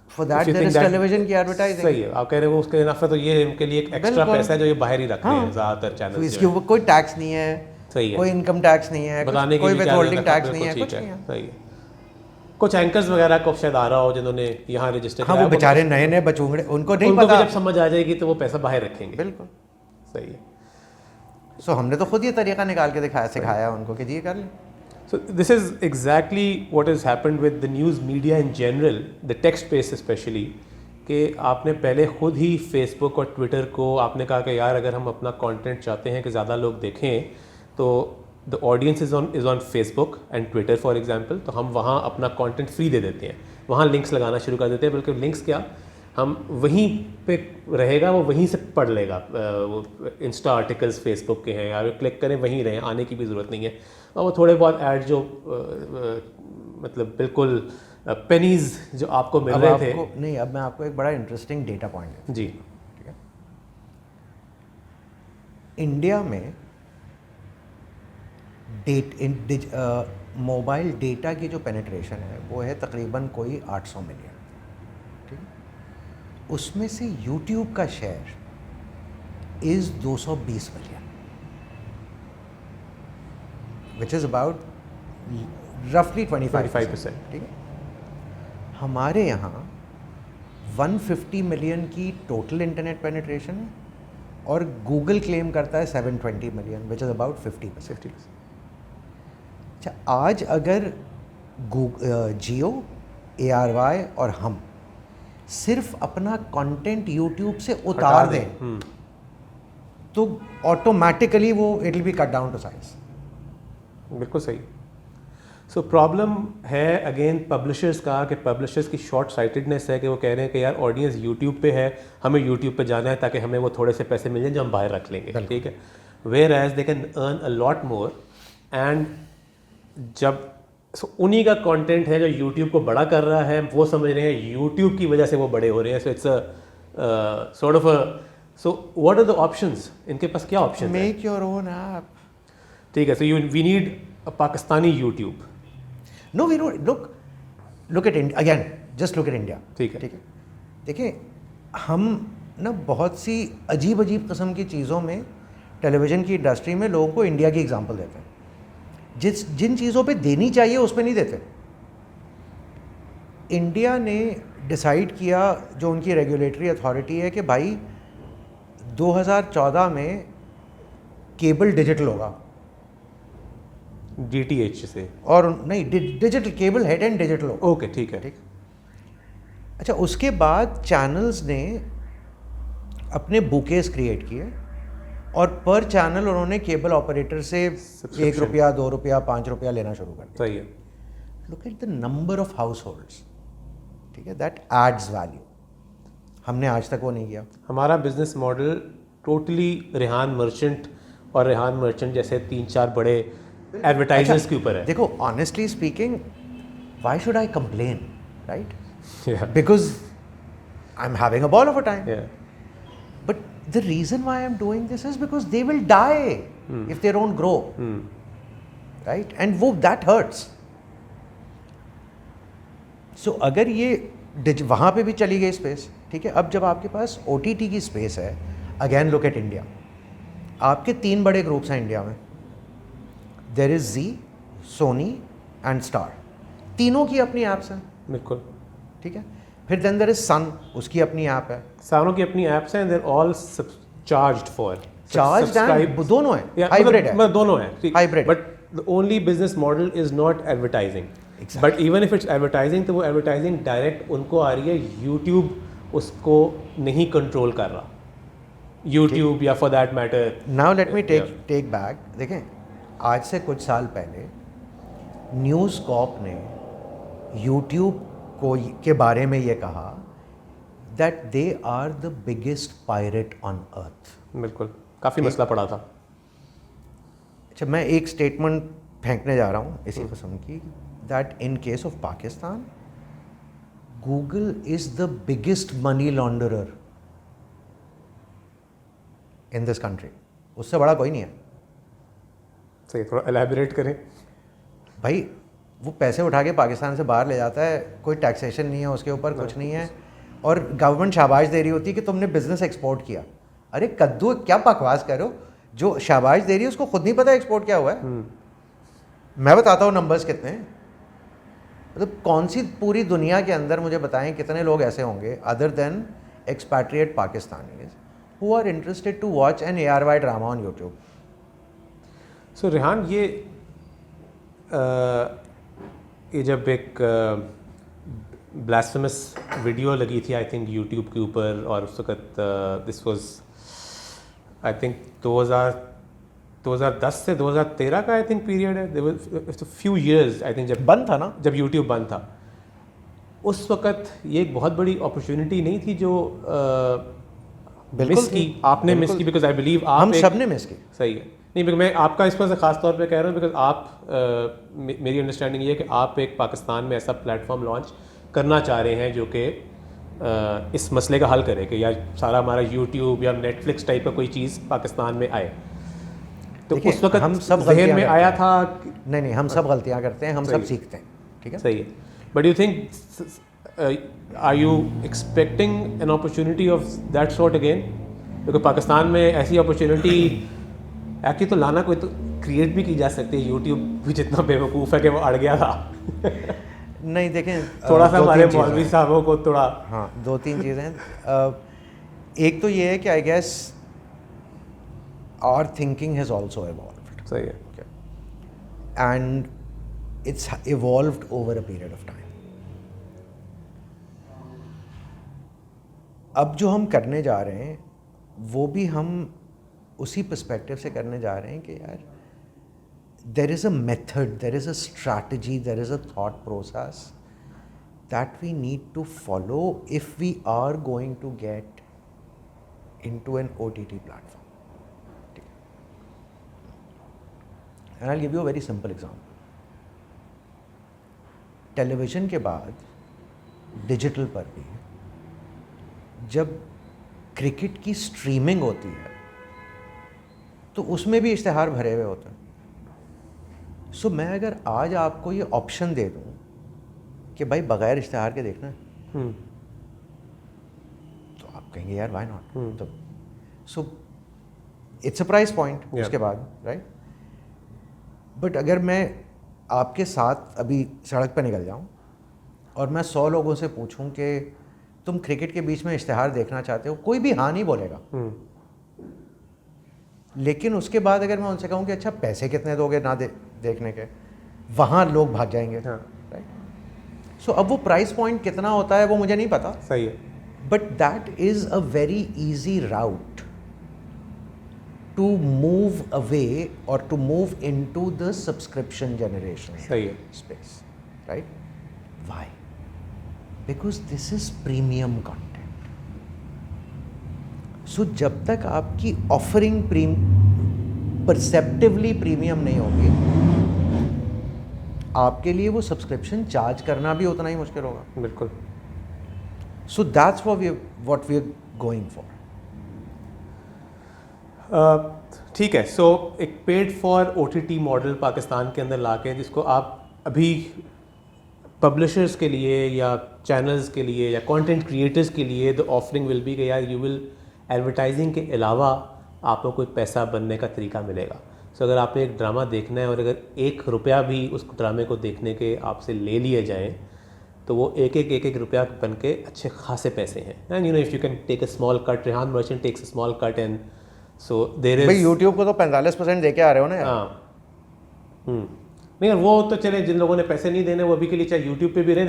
For that there is television की advertising. सही है, आप कह रहे हो उसके नफा तो ये उनके लिए एक एक्स्ट्रा पैसा है जो ये बाहर ही रख रहे हैं ज़्यादातर चैनल। तो इसके ऊपर कोई टैक्स नहीं है, सही है, कोई इनकम टैक्स नहीं है, कोई विथहोल्डिंग टैक्स नहीं है, कुछ नहीं है। सही है। कुछ एंकर्स वगैरह को शायद आ रहा हो जिन्होंने यहाँ रजिस्टर कराया, वो बेचारे नए नए बचूंगड़े, उनको नहीं पता, जब समझ आ जाएगी तो वो पैसा बाहर रखेंगे। बिल्कुल सही है। सो हमने तो खुद ये तरीका निकाल के दिखाया, सिखाया उनको कि जी ये कर लें। So this is exactly what has happened with the news media in general, the text space especially, कि आपने पहले खुद ही Facebook और Twitter को आपने कहा कि यार अगर हम अपना कंटेंट चाहते हैं कि ज़्यादा लोग देखें तो the audience is on Facebook and Twitter for example, तो हम वहाँ अपना कंटेंट फ्री दे देते हैं, वहाँ लिंक्स लगाना शुरू कर देते हैं, बल्कि लिंक्स क्या हम वहीं पे रहेगा, वो वहीं से पढ़ लेगा, वो इंस्टा आर्टिकल्स फेसबुक के हैं यार, क्लिक करें वहीं रहें, आने की भी ज़रूरत नहीं है। और वो थोड़े बहुत ऐड जो मतलब बिल्कुल पेनीज जो आपको मिल रहे थे। नहीं, अब मैं आपको एक बड़ा इंटरेस्टिंग डेटा पॉइंट जी, ठीक है। इंडिया में मोबाइल डेटा की जो पेनिट्रेशन है वो है तकरीबन कोई 800 मिलियन, ठीक है। उसमें से यूट्यूब का share is 220 million, which is about रफली 25%, ठीक है। हमारे यहाँ 150 मिलियन की टोटल इंटरनेट पेनिट्रेशन है और गूगल क्लेम करता है 720 मिलियन, विच इज़ अबाउट 50%। अच्छा, आज अगर जियो, ARY और हम सिर्फ अपना कंटेंट यूट्यूब से उतार दें तो ऑटोमेटिकली वो it will be cut down to size. बिल्कुल सही। सो प्रॉब्लम है अगेन पब्लिशर्स का, कि पब्लिशर्स की शॉर्ट साइटेडनेस है कि वो कह रहे हैं कि यार ऑडियंस यूट्यूब पे है, हमें यूट्यूब पे जाना है ताकि हमें वो थोड़े से पैसे मिल जाएं जो हम बाहर रख लेंगे, ठीक है। Where as they can earn a lot more, and जब उन्हीं का कंटेंट है जो यूट्यूब को बड़ा कर रहा है, वो समझ रहे हैं यूट्यूब की वजह से वो बड़े हो रहे हैं। So it's a sort of a, so what are the options, इनके पास क्या ऑप्शन है? मेक योर ओन ऐप, ठीक है। So we need a Pakistani YouTube. No, we don't look at India again, just look at India, ठीक है, ठीक है। देखिए, हम ना बहुत सी अजीब अजीब किस्म की चीज़ों में टेलीविज़न की इंडस्ट्री में लोगों को इंडिया की एग्जांपल देते हैं, जिन चीज़ों पे देनी चाहिए उस पे नहीं देते। इंडिया ने डिसाइड किया, जो उनकी रेगुलेटरी अथॉरिटी है, कि भाई 2014 में केबल डिजिटल होगा, DTH से, और नहीं, digital cable head and digital होगा। ओके, ठीक है, ठीक। अच्छा, उसके बाद चैनल्स ने अपने बुकेस क्रिएट किए और पर चैनल उन्होंने केबल ऑपरेटर से 1 रुपया, 2 रुपया, 5 रुपया लेना शुरू कर दिया। सही है। Look at the number of house holds, ठीक है, दैट एड्स वैल्यू। हमने आज तक वो नहीं किया। हमारा business model totally Rehan merchant और रेहान मर्चेंट जैसे 3-4 बड़े एडवर्टाइजर्स के ऊपर है। देखो, honestly speaking, why should I complain, right? Because I am having a ball of a time, but the reason why I'm doing this is because they will die if they don't grow, right? And that hurts. So अगर ये वहाँ पे भी चली गई space, ठीक है। अब जब आपके पास OTT की स्पेस है, अगेन लुक एट इंडिया, आपके 3 बड़े ग्रुप्स हैं इंडिया में, there is Zee, Sony and Star, तीनों की अपनी ऐप्स हैं। बिल्कुल, ठीक है। फिर देन देयर इज सन, उसकी अपनी ऐप है, सारों की अपनी ऐप्स हैं, they're all charged for, charged and दोनों है, हाइब्रिड है, मतलब दोनों है, hybrid. But the only business model is not advertising, but even if it's advertising, तो वो एडवर्टाइजिंग डायरेक्ट उनको आ रही है, यूट्यूब उसको नहीं कंट्रोल कर रहा, यूट्यूब या for that matter. Now let me take back. देखें, आज से कुछ साल पहले न्यूज़ कॉर्प ने यूट्यूब को के बारे में ये कहा that they are the biggest pirate on earth. बिल्कुल, काफ़ी मसला पड़ा था। अच्छा, मैं एक स्टेटमेंट फेंकने जा रहा हूँ इसी किस्म की, that in case of Pakistan Google is the biggest money launderer in this country. उससे बड़ा कोई नहीं है। सही, थोड़ा एलैबोरेट करें। भाई वो पैसे उठा के पाकिस्तान से बाहर ले जाता है, कोई टैक्सेशन नहीं है उसके ऊपर, कुछ नहीं है, और गवर्नमेंट शाबाश दे रही होती है कि तुमने बिजनेस एक्सपोर्ट किया। अरे कद्दू, क्या बकवास करो, जो शाबाश दे रही है उसको खुद नहीं पता एक्सपोर्ट क्या हुआ है। मैं बताता हूँ नंबर्स कितने हैं। मतलब कौन सी पूरी दुनिया के अंदर मुझे बताएं कितने लोग ऐसे होंगे other than expatriate Pakistanis who are interested to watch an ARY drama on YouTube. So Rehan, ये जब एक ब्लास्फेमस वीडियो लगी थी आई थिंक यूट्यूब के ऊपर, और उस वक्त दिस वाज आई थिंक 2010 से 2013 का आई थिंक पीरियड है। There was few years I think जब बंद था ना, जब यूट्यूब बंद था। उस वक्त ये एक बहुत बड़ी अपॉर्चुनिटी नहीं थी जो मिस की, आपने मिस की, बिकॉज आई बिलीव हम सब ने मिस की। सही है, नहीं बिकॉज मैं आपका इस पर से खास तौर पे कह रहा हूँ बिकॉज आप मेरी अंडरस्टैंडिंग ये है कि आप एक पाकिस्तान में ऐसा प्लेटफॉर्म लॉन्च करना चाह रहे हैं जो कि इस मसले का हल करे कि या सारा हमारा यूट्यूब या नेटफ्लिक्स टाइप का कोई चीज़ पाकिस्तान में आए। तो उस वक्त हम सब ज़हन में आया था नहीं, हम सब गलतियाँ करते हैं, हम सब सीखते हैं, ठीक है। सही है, but you think are you expecting an opportunity of that sort again? क्योंकि पाकिस्तान में ऐसी अपॉर्चुनिटी एक्चुअली तो लाना कोई तो क्रिएट भी की जा सकती है। यूट्यूब भी जितना बेवकूफ़ है कि वो अड़ गया था। नहीं देखें, थोड़ा सा हमारे मौलवी साहबों को थोड़ा, हाँ, 2-3 चीज़ें। एक तो ये है कि I guess our thinking has also evolved. सही है, and it's evolved over a period of time. अब जो हम करने जा रहे हैं वो भी हम उसी पर्सपेक्टिव से करने जा रहे हैं कि यार there is a method, there is a strategy, there is a thought process that we need to follow if we are going to get into an OTT platform. And I'll give you a very simple example. Television के बाद digital पर भी जब cricket की streaming होती है तो उसमें भी इश्तिहार भरे हुए होते हैं। सो मैं अगर आज आपको ये ऑप्शन दे दूं कि भाई बगैर इश्तिहार के देखना है, तो आप कहेंगे यार व्हाई नॉट। तो सो इट्स अ प्राइस पॉइंट उसके बाद, राइट। बट अगर मैं आपके साथ अभी सड़क पर निकल जाऊं और मैं 100 लोगों से पूछूं कि तुम क्रिकेट के बीच में इश्तिहार देखना चाहते हो, कोई भी हाँ नहीं बोलेगा। लेकिन उसके बाद अगर मैं उनसे कहूँ कि अच्छा पैसे कितने दोगे ना देखने के, वहाँ लोग भाग जाएंगे, राइट। सो अब वो प्राइस पॉइंट कितना होता है वो मुझे नहीं पता। सही है, but that is a very easy route to move away or to move into the subscription generation space, right. Why? Because this is premium content. So जब तक आपकी ऑफरिंग परसेप्टिवली प्रीमियम नहीं होगी, आपके लिए वो सब्सक्रिप्शन चार्ज करना भी उतना ही मुश्किल होगा। बिल्कुल। So that's what we are going for. ठीक है, सो एक paid for OTT model Pakistan के अंदर लाके जिसको आप अभी पब्लिशर्स के लिए या चैनल्स के लिए या कंटेंट क्रिएटर्स के लिए द ऑफरिंग विल बी कि यार यू विल एडवर्टाइजिंग के अलावा आपको कोई पैसा बनने का तरीका मिलेगा। सो अगर आपने एक ड्रामा देखना है और अगर ₹1 भी उस ड्रामे को देखने के आपसे ले लिए जाएं तो वो एक रुपया बन के अच्छे खासे पैसे हैं। And you know if you can take a small cut, Rehan Merchant takes a small cut, and so there is. भाई यूट्यूब को तो 45% दे के आ रहे हो ना यार। हाँ, नहीं वो तो चले, जिन लोगों ने पैसे नहीं देने वो अभी के लिए चाहे यूट्यूब पे भी रहे।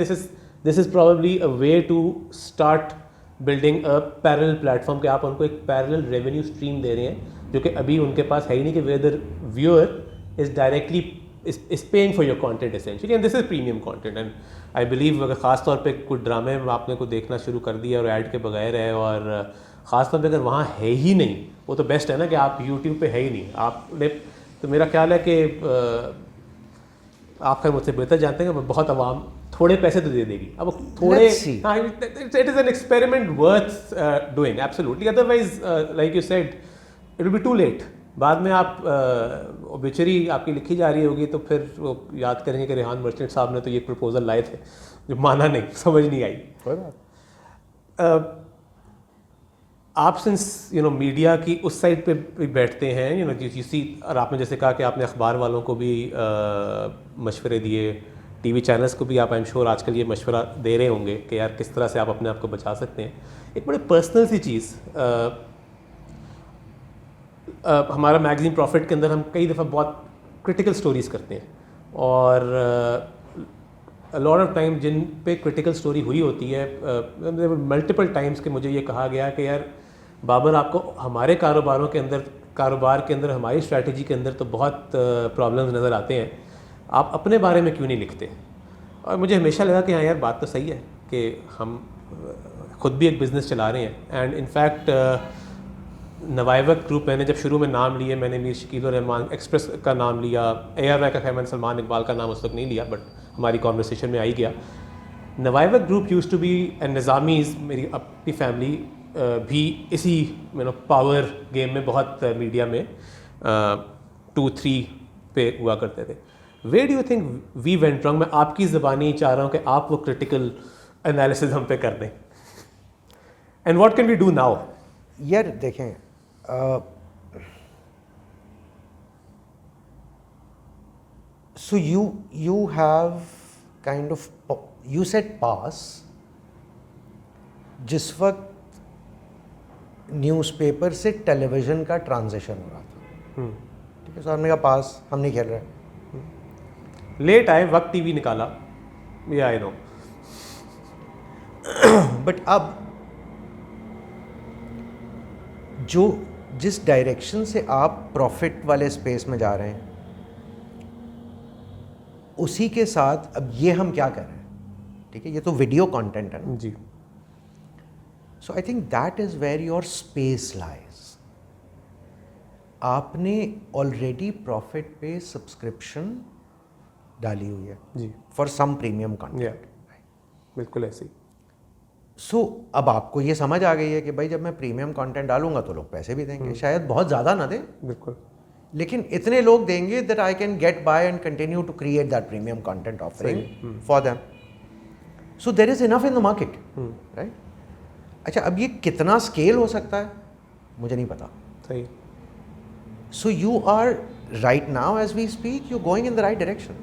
This is probably a way to start building a parallel platform कि आप उनको एक पैरेलल रेवेन्यू स्ट्रीम दे रहे हैं जो कि अभी उनके पास है ही नहीं, कि whether viewer is directly is paying for your content essentially, and this is premium content. And I believe अगर ख़ास तौर पे कुछ ड्रामे आपने को देखना शुरू कर दिया और ऐड के बगैर है, और ख़ास तौर पे अगर वहाँ है ही नहीं, वो तो बेस्ट है ना कि आप यूट्यूब पे है ही नहीं, आपने तो मेरा ख्याल है कि आप खैर मुझसे बेहतर जानते हैं कि बहुत आवाम थोड़े पैसे तो दे देगी। अब थोड़े, Let's see. It is an experiment worth doing absolutely, otherwise like you said it will be too late. बाद में आप ओबिचुरी आपकी लिखी जा रही होगी तो फिर वो याद करेंगे कि रेहान मर्चेंट साहब ने तो ये प्रपोजल लाए थे, जो माना नहीं, समझ नहीं आई। कोई बात। आप सिंस मीडिया की उस साइड पे भी बैठते हैं, इसी, और आपने जैसे कहा कि आपने अखबार वालों को भी मशवरे दिए, टीवी चैनल्स को भी आप आई एम श्योर आजकल ये मशवरा दे रहे होंगे कि यार किस तरह से आप अपने आप को बचा सकते हैं। एक बड़े पर्सनल सी चीज़, हमारा मैगज़ीन प्रॉफिट के अंदर हम कई दफ़ा बहुत क्रिटिकल स्टोरीज़ करते हैं, और लॉट ऑफ टाइम जिन पे क्रिटिकल स्टोरी हुई होती है, मल्टीपल टाइम्स के मुझे ये कहा गया कि यार बाबर, आपको हमारे कारोबार के अंदर हमारी स्ट्रैटेजी के अंदर तो बहुत प्रॉब्लम्स नज़र आते हैं, आप अपने बारे में क्यों नहीं लिखते? और मुझे हमेशा लगा कि हाँ यार, बात तो सही है कि हम खुद भी एक बिज़नेस चला रहे हैं। एंड इनफैक्ट नवाइवक ग्रुप, मैंने जब शुरू में नाम लिए, मैंने मीर शकील और रहमान एक्सप्रेस का नाम लिया, ARY का खैर मैंने सलमान इकबाल का नाम उस वक्त नहीं लिया, बट हमारी कॉन्वर्सेशन में आई गया। Nawaiwaqt group used to be, and Nizamis, मेरी अपनी फैमिली भी इसी पावर गेम में बहुत मीडिया में 2-3 पे हुआ करते थे। Where do you think we went wrong? मैं आपकी ज़बानी चाह रहा हूँ कि आप वो क्रिटिकल एनालिसिस हम पे कर दें, and what can we do now? यार देखें, so you have kind of, you said pass, जिस वक्त न्यूज़पेपर से टेलीविज़न का ट्रांजिशन हो रहा था, ठीक है सर, हमने कहा पास, हम नहीं खेल रहे। लेट आए, वक्त टीवी निकाला, ये आई नो। बट अब जिस डायरेक्शन से आप प्रॉफिट वाले स्पेस में जा रहे हैं, उसी के साथ अब ये हम क्या कर रहे हैं, ठीक है, ये तो वीडियो कंटेंट है ना जी। So I think that is where your space lies. आपने ऑलरेडी प्रॉफिट पे सब्सक्रिप्शन डाली हुई है जी, फॉर सम प्रीमियम कंटेंट, बिल्कुल ऐसे ही। सो अब आपको ये समझ आ गई है कि भाई जब मैं प्रीमियम कंटेंट डालूंगा तो लोग पैसे भी देंगे, शायद बहुत ज़्यादा ना दें, बिल्कुल, लेकिन इतने लोग देंगे that I can get by and continue to create that premium content offering for them. So there is enough in the market, right? अच्छा, अब ये कितना स्केल हो सकता है मुझे नहीं पता। सही। So you are right now as we speak, you going in the right direction.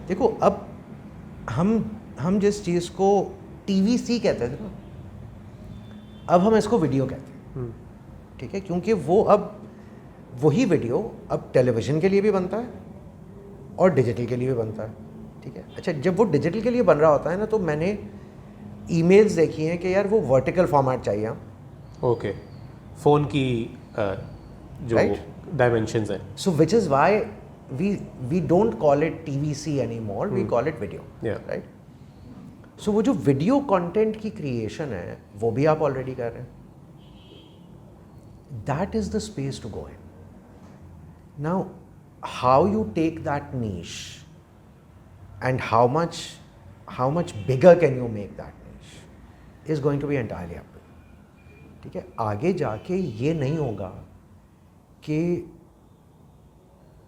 देखो, अब हम जिस चीज़ को TVC कहते थे ना, अब हम इसको वीडियो कहते हैं, ठीक है, क्योंकि वो अब वही वीडियो अब टेलीविज़न के लिए भी बनता है और डिजिटल के लिए भी बनता है, ठीक है। अच्छा, जब वो डिजिटल के लिए बन रहा होता है ना, तो मैंने ईमेल्स देखी हैं कि यार वो वर्टिकल फॉर्मेट चाहिए हम, ओके, फ़ोन की जो डायमेंशंस हैं। So which is why we don't call it TVC any more, we call it video, right? So वो जो वीडियो कंटेंट की क्रिएशन है वो भी आप ऑलरेडी कर रहे हैं। That is the space to go in. Now how you take that niche and how much bigger can you make that niche is going to be entirely up to you, ठीक है। आगे जाके ये नहीं होगा कि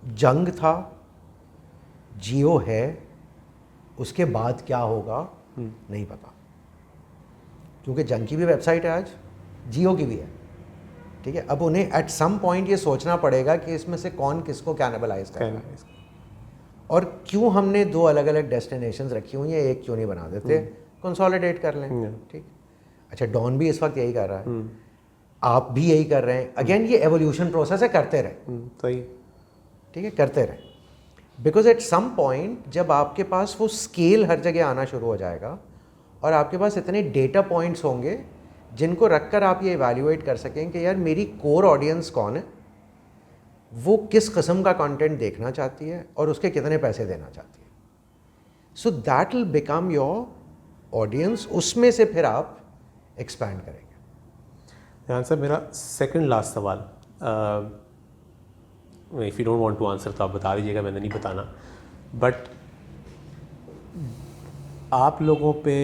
जंग था, जियो है, उसके बाद क्या होगा नहीं पता, क्योंकि जंग की भी वेबसाइट है आज, जियो की भी है, ठीक है। अब उन्हें एट सम पॉइंट ये सोचना पड़ेगा कि इसमें से कौन किसको कैनिबलाइज कर रहा है, और क्यों हमने दो अलग अलग डेस्टिनेशंस रखी हुई हैं, एक क्यों नहीं बना देते, कंसोलिडेट कर लें, ठीक। अच्छा, डॉन भी इस वक्त यही कर रहा है, आप भी यही कर रहे हैं। अगेन ये एवोल्यूशन प्रोसेस है, करते रहे, सही, ठीक है, करते रहे। बिकॉज एट सम पॉइंट जब आपके पास वो स्केल हर जगह आना शुरू हो जाएगा और आपके पास इतने डेटा पॉइंट्स होंगे जिनको रखकर आप ये इवैल्यूएट कर सकें कि यार मेरी कोर ऑडियंस कौन है, वो किस किस्म का कंटेंट देखना चाहती है और उसके कितने पैसे देना चाहती है, so that will become your audience, उसमें से फिर आप एक्सपैंड करेंगे। ध्यान से मेरा सेकंड लास्ट सवाल, if you don't want to answer तो आप बता दीजिएगा, मैंने नहीं बताना। बट आप लोगों पे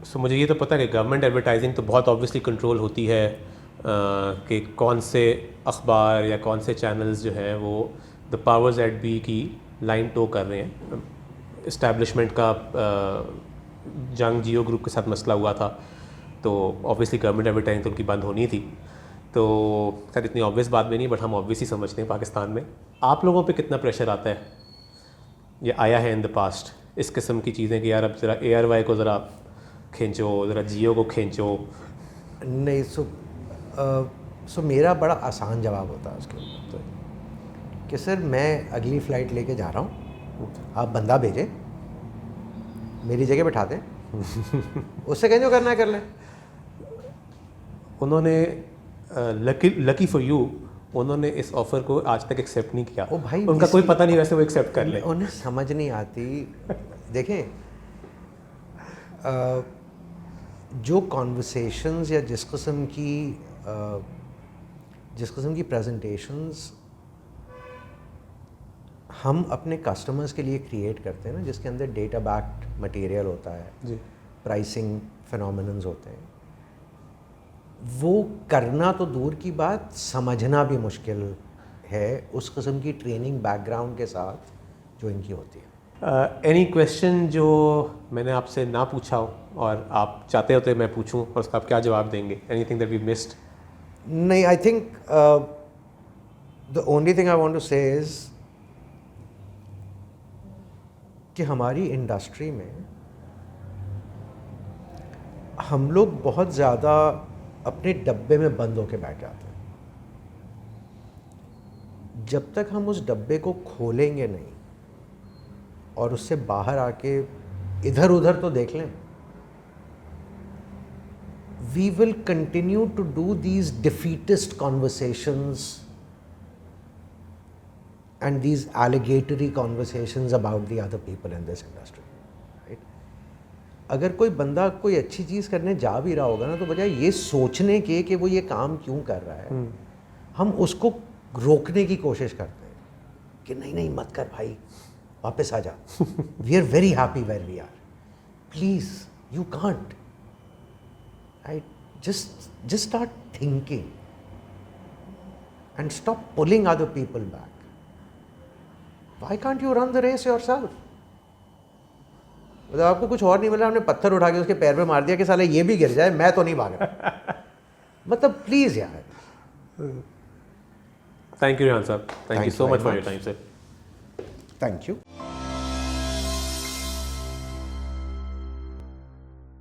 सो मुझे ये तो पता है कि गवर्नमेंट एडवर्टाइजिंग तो बहुत ऑब्वियसली कंट्रोल होती है कि कौन से अखबार या कौन से चैनल्स जो हैं वो द पावर्स एट बी की लाइन टो कर रहे हैं। इस्टेब्लिशमेंट का जंग जियो ग्रुप के साथ मसला हुआ था, तो ऑब्वियसली गवर्नमेंट एडवर्टाइजिंग तो उनकी बंद होनी थी। तो खैर इतनी ऑब्वियस बात भी नहीं, बट हम ऑब्वियस ही समझते हैं पाकिस्तान में। आप लोगों पे कितना प्रेशर आता है, ये आया है इन द पास्ट, इस किस्म की चीज़ें कि यार अब ज़रा ARY को ज़रा खींचो, ज़रा जियो को खींचो? नहीं, सो मेरा बड़ा आसान जवाब होता है उसके ऊपर कि सर मैं अगली फ़्लाइट लेके जा रहा हूँ, आप बंदा भेजें, मेरी जगह बैठा दें, उससे कहें जो करना है कर लें। उन्होंने लकी फॉर यू उन्होंने इस ऑफ़र को आज तक एक्सेप्ट नहीं किया। ओ भाई, उनका कोई पता नहीं वैसे वो एक्सेप्ट कर ले। उन्हें समझ नहीं आती। देखें, जो कॉन्वर्सेशंस या जिस किस्म की प्रेजेंटेशंस हम अपने कस्टमर्स के लिए क्रिएट करते हैं ना, जिसके अंदर डेटा बैक्ड मटेरियल होता है जी, प्राइसिंग फिनोमिनन्स होते हैं, वो करना तो दूर की बात, समझना भी मुश्किल है उस किस्म की ट्रेनिंग बैकग्राउंड के साथ जो इनकी होती है। एनी क्वेश्चन जो मैंने आपसे ना पूछा हो और आप चाहते होते मैं पूछूं और उसका आप क्या जवाब देंगे? Anything that we missed? नहीं, I think the only thing I want to say is कि हमारी इंडस्ट्री में हम लोग बहुत ज़्यादा अपने डब्बे में बंद होके बैठ जाते हैं। जब तक हम उस डब्बे को खोलेंगे नहीं और उससे बाहर आके इधर उधर तो देख लें, we will continue to do these defeatist conversations and these allegatory conversations about the other people in this industry, right? अगर कोई बंदा कोई अच्छी चीज़ करने जा भी रहा होगा ना, तो बजाय ये सोचने के कि वो ये काम क्यों कर रहा है, हम उसको रोकने की कोशिश करते हैं कि नहीं नहीं मत कर भाई, वापस आ जा, we are very happy where we are, please you can't, right? Just start thinking and stop pulling other people back. Why can't you run the race yourself? मतलब आपको कुछ और नहीं मिला, आपने पत्थर उठा के उसके पैर पे मार दिया कि साले ये भी गिर जाए, मैं तो नहीं भाग रहा। मतलब प्लीज़ यार। थैंक यू रेहान साहब, thank you so much for your time sir. Thank you.